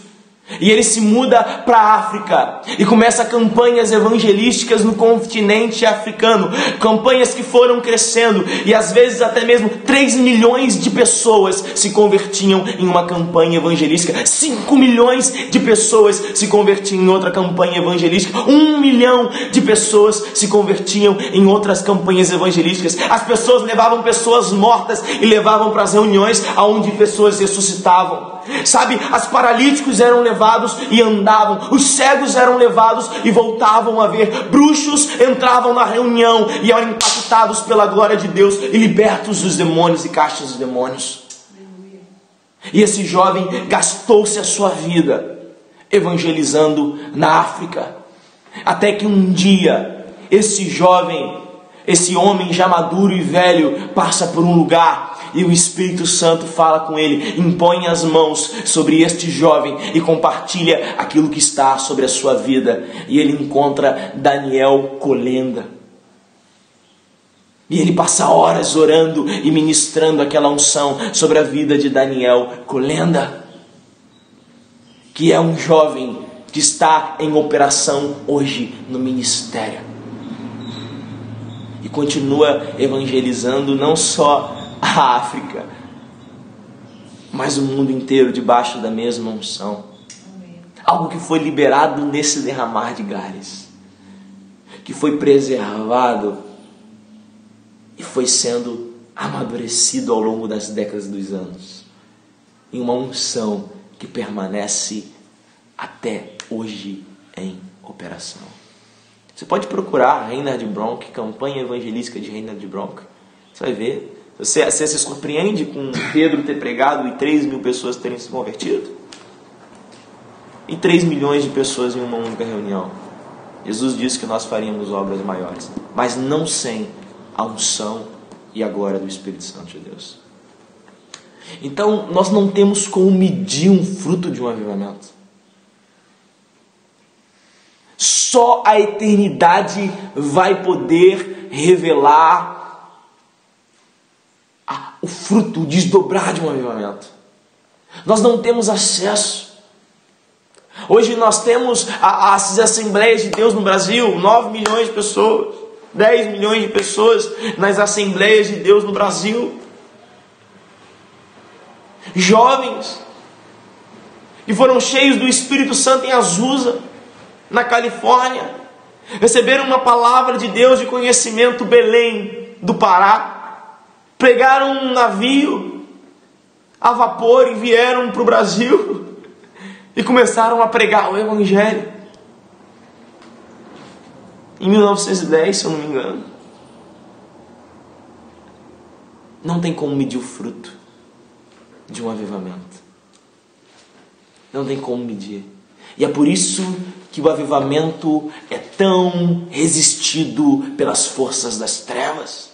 E ele se muda para a África e começa campanhas evangelísticas no continente africano. Campanhas que foram crescendo e às vezes até mesmo 3 milhões de pessoas se convertiam em uma campanha evangelística. 5 milhões de pessoas se convertiam em outra campanha evangelística. 1 milhão de pessoas se convertiam em outras campanhas evangelísticas. As pessoas levavam pessoas mortas e levavam para as reuniões onde pessoas ressuscitavam. Sabe, as paralíticos eram levados e andavam, os cegos eram levados e voltavam a ver, bruxos entravam na reunião e eram impactados pela glória de Deus e libertos dos demônios e castas dos demônios. E esse jovem gastou-se a sua vida evangelizando na África, até que um dia esse jovem, esse homem já maduro e velho, passa por um lugar e o Espírito Santo fala com ele, impõe as mãos sobre este jovem e compartilha aquilo que está sobre a sua vida. E ele encontra Daniel Kolenda. E ele passa horas orando e ministrando aquela unção sobre a vida de Daniel Kolenda, que é um jovem que está em operação hoje no ministério. E continua evangelizando não só a África, mas o mundo inteiro debaixo da mesma unção. Algo que foi liberado nesse derramar de Gales, que foi preservado e foi sendo amadurecido ao longo das décadas dos anos, em uma unção que permanece até hoje em operação. Você pode procurar Reinhard Bonnke, campanha evangelística de Reinhard Bonnke. Você vai ver. Você se surpreende com Pedro ter pregado e 3 mil pessoas terem se convertido? E 3 milhões de pessoas em uma única reunião. Jesus disse que nós faríamos obras maiores, mas não sem a unção e a glória do Espírito Santo de Deus. Então, nós não temos como medir um fruto de um avivamento. Só a eternidade vai poder revelar o fruto, o desdobrar de um avivamento. Nós não temos acesso. Hoje nós temos as Assembleias de Deus no Brasil, 9 milhões de pessoas, 10 milhões de pessoas nas Assembleias de Deus no Brasil. Jovens que foram cheios do Espírito Santo em Azusa, na Califórnia, receberam uma palavra de Deus de conhecimento, Belém do Pará. Pegaram um navio a vapor e vieram para o Brasil e começaram a pregar o Evangelho. Em 1910, se eu não me engano. Não tem como medir o fruto de um avivamento. Não tem como medir. E é por isso que o avivamento é tão resistido pelas forças das trevas.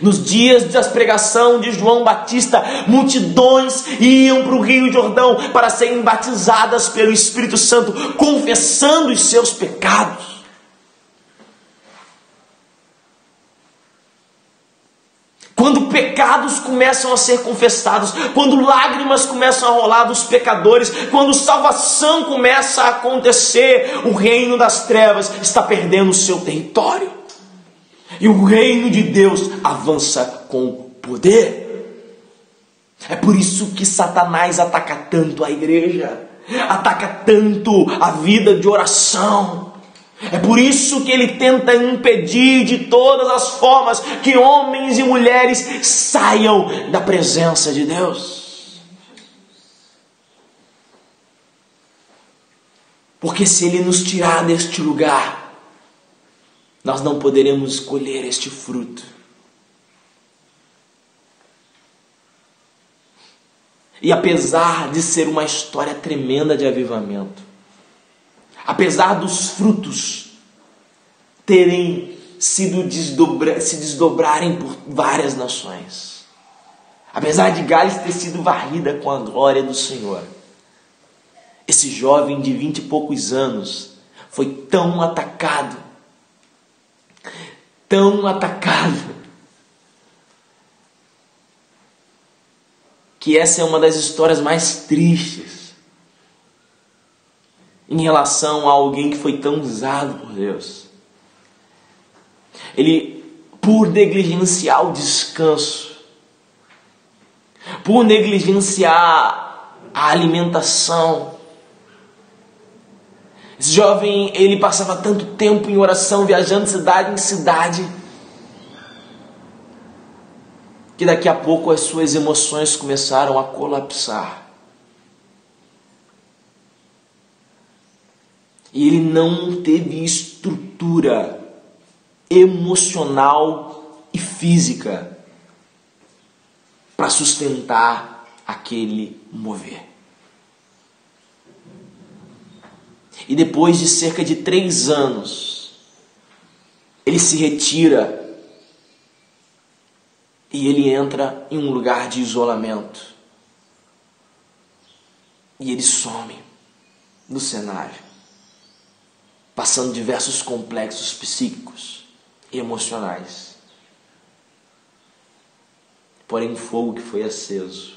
Nos dias da pregação de João Batista, multidões iam para o Rio Jordão para serem batizadas pelo Espírito Santo, confessando os seus pecados. Quando pecados começam a ser confessados, quando lágrimas começam a rolar dos pecadores, quando salvação começa a acontecer, o reino das trevas está perdendo o seu território. E o reino de Deus avança com poder. É por isso que Satanás ataca tanto a igreja, ataca tanto a vida de oração. É por isso que ele tenta impedir de todas as formas que homens e mulheres saiam da presença de Deus. Porque se ele nos tirar deste lugar, nós não poderemos escolher este fruto. E apesar de ser uma história tremenda de avivamento, apesar dos frutos terem se desdobrarem por várias nações, apesar de Gales ter sido varrida com a glória do Senhor, esse jovem de 20 e poucos anos foi tão atacado, que essa é uma das histórias mais tristes em relação a alguém que foi tão usado por Deus. Ele, por negligenciar o descanso, por negligenciar a alimentação, esse jovem, ele passava tanto tempo em oração, viajando de cidade em cidade, que daqui a pouco as suas emoções começaram a colapsar. E ele não teve estrutura emocional e física para sustentar aquele mover. E depois de cerca de 3 anos, ele se retira e ele entra em um lugar de isolamento. E ele some do cenário, passando diversos complexos psíquicos e emocionais. Porém, o fogo que foi aceso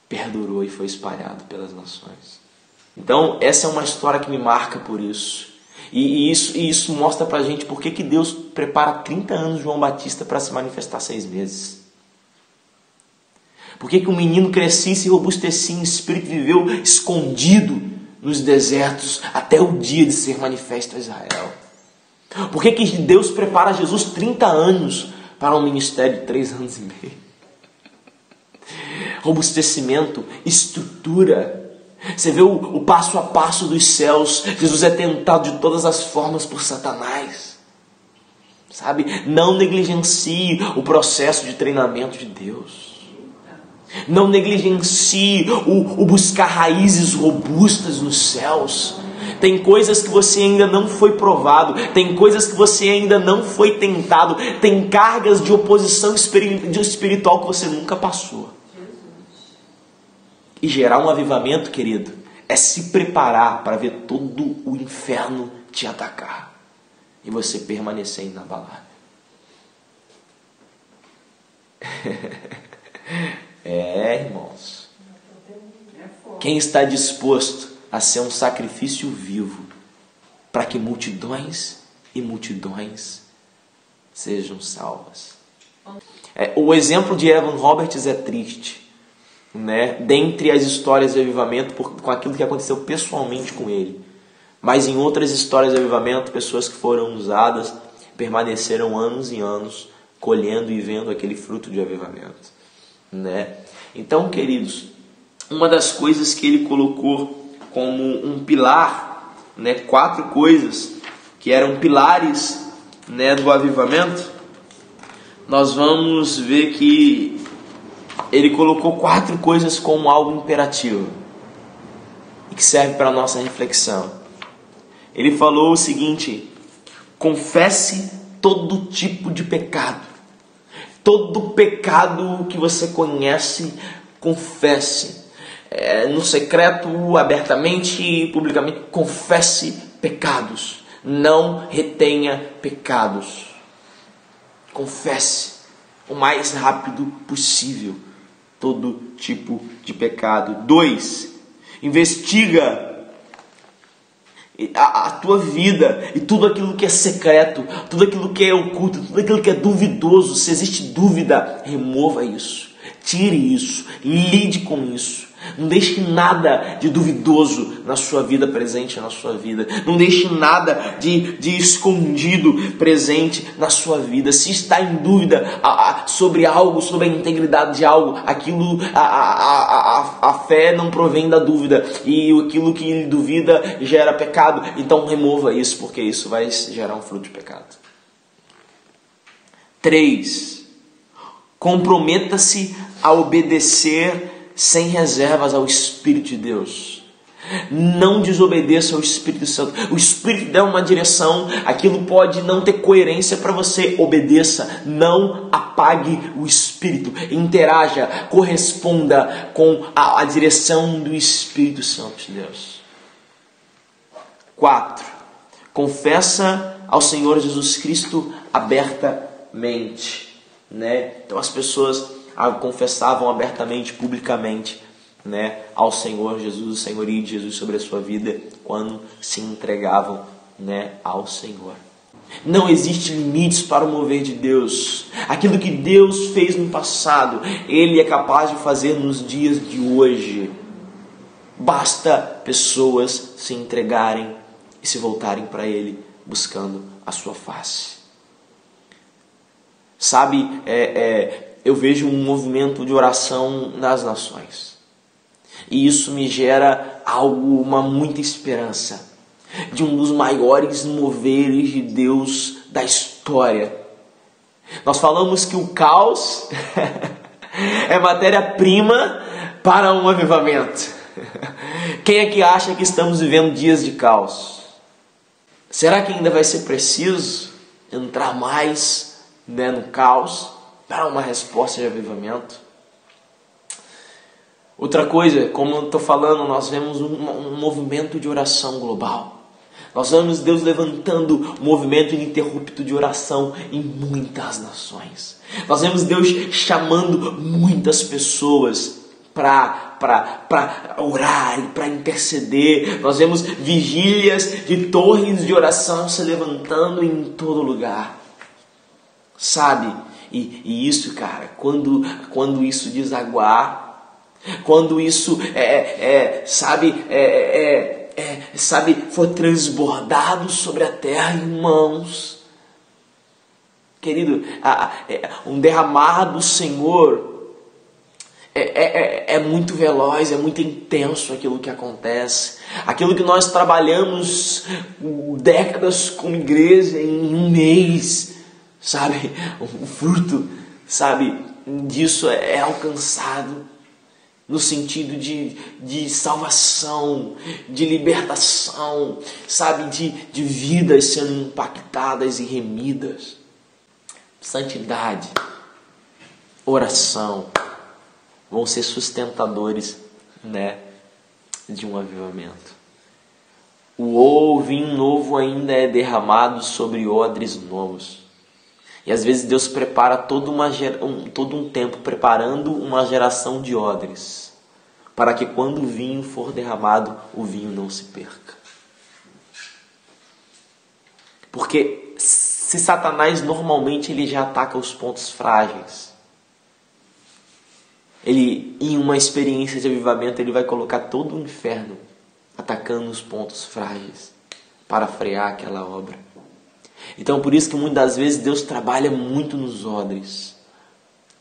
perdurou e foi espalhado pelas nações. Então, essa é uma história que me marca por isso. E isso mostra pra gente por que Deus prepara 30 anos João Batista para se manifestar 6 meses. Por que um menino crescia e se robustecia em espírito e viveu escondido nos desertos até o dia de ser manifesto a Israel? Por que Deus prepara Jesus 30 anos para um ministério de 3 anos e meio? Robustecimento, estrutura. Você vê o passo a passo dos céus. Jesus é tentado de todas as formas por Satanás. Sabe? Não negligencie o processo de treinamento de Deus. Não negligencie o buscar raízes robustas nos céus. Tem coisas que você ainda não foi provado. Tem coisas que você ainda não foi tentado. Tem cargas de oposição espiritual que você nunca passou. E gerar um avivamento, querido, é se preparar para ver todo o inferno te atacar. E você permanecer inabalável. Irmãos. Quem está disposto a ser um sacrifício vivo para que multidões e multidões sejam salvas? O exemplo de Evan Roberts é triste, né? Dentre as histórias de avivamento, com aquilo que aconteceu pessoalmente com ele. Mas em outras histórias de avivamento, pessoas que foram usadas permaneceram anos e anos colhendo e vendo aquele fruto de avivamento, né? Então, queridos, uma das coisas que ele colocou como um pilar, né, 4 coisas que eram pilares, né, do avivamento, nós vamos ver que ele colocou 4 coisas como algo imperativo e que serve para a nossa reflexão. Ele falou o seguinte: confesse todo tipo de pecado. Todo pecado que você conhece, confesse. No secreto, abertamente, publicamente, confesse pecados. Não retenha pecados. Confesse o mais rápido possível todo tipo de pecado. 2, investiga a tua vida e tudo aquilo que é secreto, tudo aquilo que é oculto, tudo aquilo que é duvidoso. Se existe dúvida, remova isso, tire isso, lide com isso. Não deixe nada de duvidoso na sua vida presente na sua vida. Não deixe nada de escondido presente na sua vida. Se está em dúvida sobre algo, sobre a integridade de algo, aquilo, a fé não provém da dúvida. E aquilo que ele duvida gera pecado. Então remova isso, porque isso vai gerar um fruto de pecado. 3. Comprometa-se a obedecer sem reservas ao Espírito de Deus. Não desobedeça ao Espírito Santo. O Espírito dá uma direção, aquilo pode não ter coerência para você. Obedeça, não apague o Espírito. Interaja, corresponda com a direção do Espírito Santo de Deus. 4. Confessa ao Senhor Jesus Cristo abertamente, né? Então as pessoas confessavam abertamente, publicamente, né, ao Senhor Jesus, o senhorio de Jesus sobre a sua vida, quando se entregavam, né, ao Senhor. Não existe limites para o mover de Deus. Aquilo que Deus fez no passado, Ele é capaz de fazer nos dias de hoje. Basta pessoas se entregarem e se voltarem para Ele, buscando a sua face. Sabe, eu vejo um movimento de oração nas nações. E isso me gera muita esperança de um dos maiores moveres de Deus da história. Nós falamos que o caos é matéria-prima para um avivamento. Quem é que acha que estamos vivendo dias de caos? Será que ainda vai ser preciso entrar mais, né, no caos para uma resposta de avivamento? Outra coisa, como eu estou falando, nós vemos um movimento de oração global. Nós vemos Deus levantando um movimento ininterrupto de oração em muitas nações. Nós vemos Deus chamando muitas pessoas para orar e para interceder. Nós vemos vigílias de torres de oração se levantando em todo lugar. Sabe? E isso, cara, quando isso desaguar, quando isso for transbordado sobre a terra, irmãos, querido, um derramar do Senhor é muito veloz, é muito intenso aquilo que acontece. Aquilo que nós trabalhamos décadas como igreja em um mês, sabe? O fruto, sabe, disso é alcançado no sentido de salvação, de libertação, sabe, de vidas sendo impactadas e remidas. Santidade, oração vão ser sustentadores, né, de um avivamento. O vinho novo ainda é derramado sobre odres novos. E às vezes Deus prepara todo um tempo preparando uma geração de odres, para que quando o vinho for derramado, o vinho não se perca. Porque se Satanás normalmente ele já ataca os pontos frágeis, ele, em uma experiência de avivamento, ele vai colocar todo o inferno atacando os pontos frágeis para frear aquela obra. Então por isso que muitas das vezes Deus trabalha muito nos odres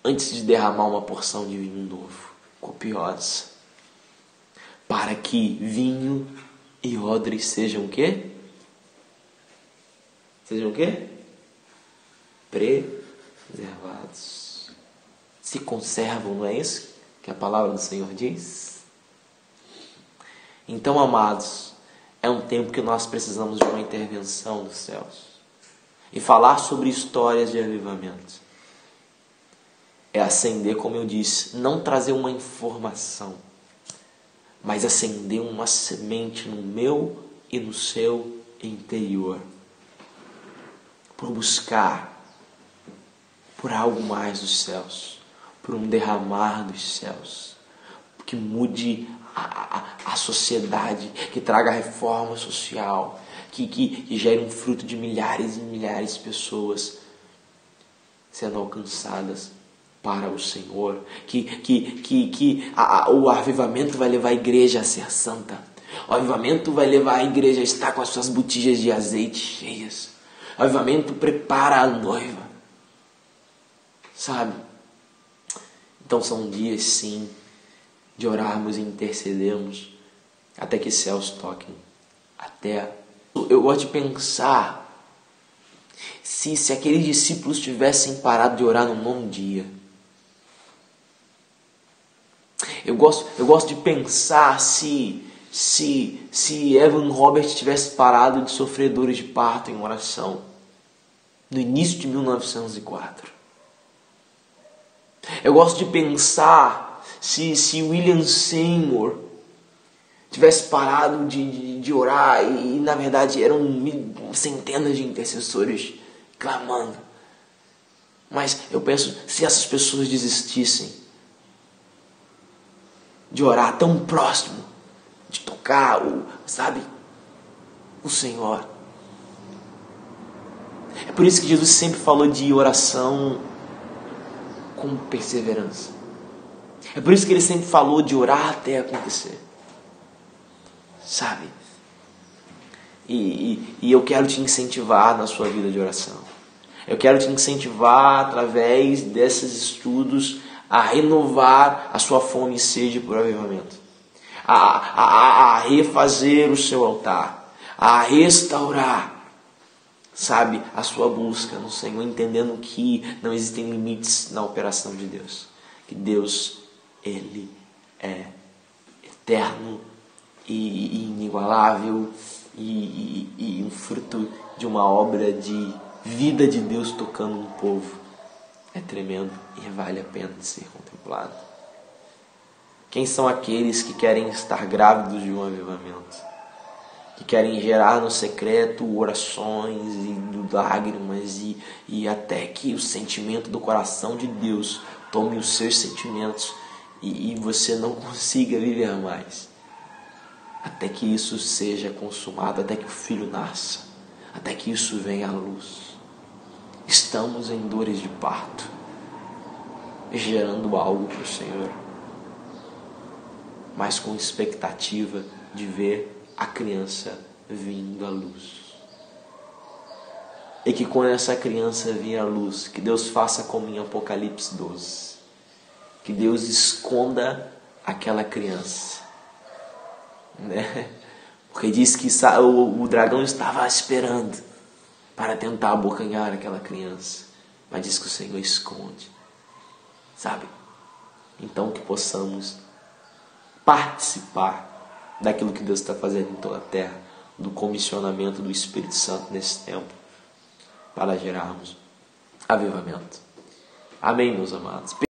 antes de derramar uma porção de vinho novo, copiosa, para que vinho e odres sejam o quê? Sejam o quê? Preservados. Se conservam, não é isso que a palavra do Senhor diz? Então, amados, é um tempo que nós precisamos de uma intervenção dos céus. E falar sobre histórias de avivamento é acender, como eu disse, não trazer uma informação, mas acender uma semente no meu e no seu interior, por buscar por algo mais dos céus, por um derramar dos céus, que mude a sociedade, que traga reforma social, que gere um fruto de milhares e milhares de pessoas sendo alcançadas para o Senhor, o avivamento vai levar a igreja a ser santa, o avivamento vai levar a igreja a estar com as suas botijas de azeite cheias, o avivamento prepara a noiva, sabe? Então são dias sim de orarmos e intercedermos até que céus toquem a terra. Eu gosto de pensar se aqueles discípulos tivessem parado de orar no nono dia. Eu gosto de pensar se Evan Robert tivesse parado de sofrer dores de parto em oração no início de 1904. Eu gosto de pensar se William Seymour tivesse parado de orar e na verdade eram centenas de intercessores clamando. Mas eu penso, se essas pessoas desistissem, de orar tão próximo, de tocar o Senhor. É por isso que Jesus sempre falou de oração com perseverança. É por isso que ele sempre falou de orar até acontecer. Sabe? E eu quero te incentivar na sua vida de oração. Eu quero te incentivar através desses estudos a renovar a sua fome e sede por avivamento. A refazer o seu altar. A restaurar, sabe, a sua busca no Senhor, entendendo que não existem limites na operação de Deus. Que Deus, Ele é eterno e inigualável e um fruto de uma obra de vida de Deus tocando um povo. É tremendo e vale a pena de ser contemplado. Quem são aqueles que querem estar grávidos de um avivamento? Que querem gerar no secreto orações e lágrimas e até que o sentimento do coração de Deus tome os seus sentimentos e você não consiga viver mais. Até que isso seja consumado, até que o filho nasça, até que isso venha à luz. Estamos em dores de parto, gerando algo para o Senhor, mas com expectativa de ver a criança vindo à luz. E que quando essa criança vier à luz, que Deus faça como em Apocalipse 12. Que Deus esconda aquela criança. Né? Porque diz que o dragão estava esperando para tentar abocanhar aquela criança. Mas diz que o Senhor esconde. Sabe? Então que possamos participar daquilo que Deus está fazendo em toda a terra, do comissionamento do Espírito Santo nesse tempo, para gerarmos avivamento. Amém, meus amados.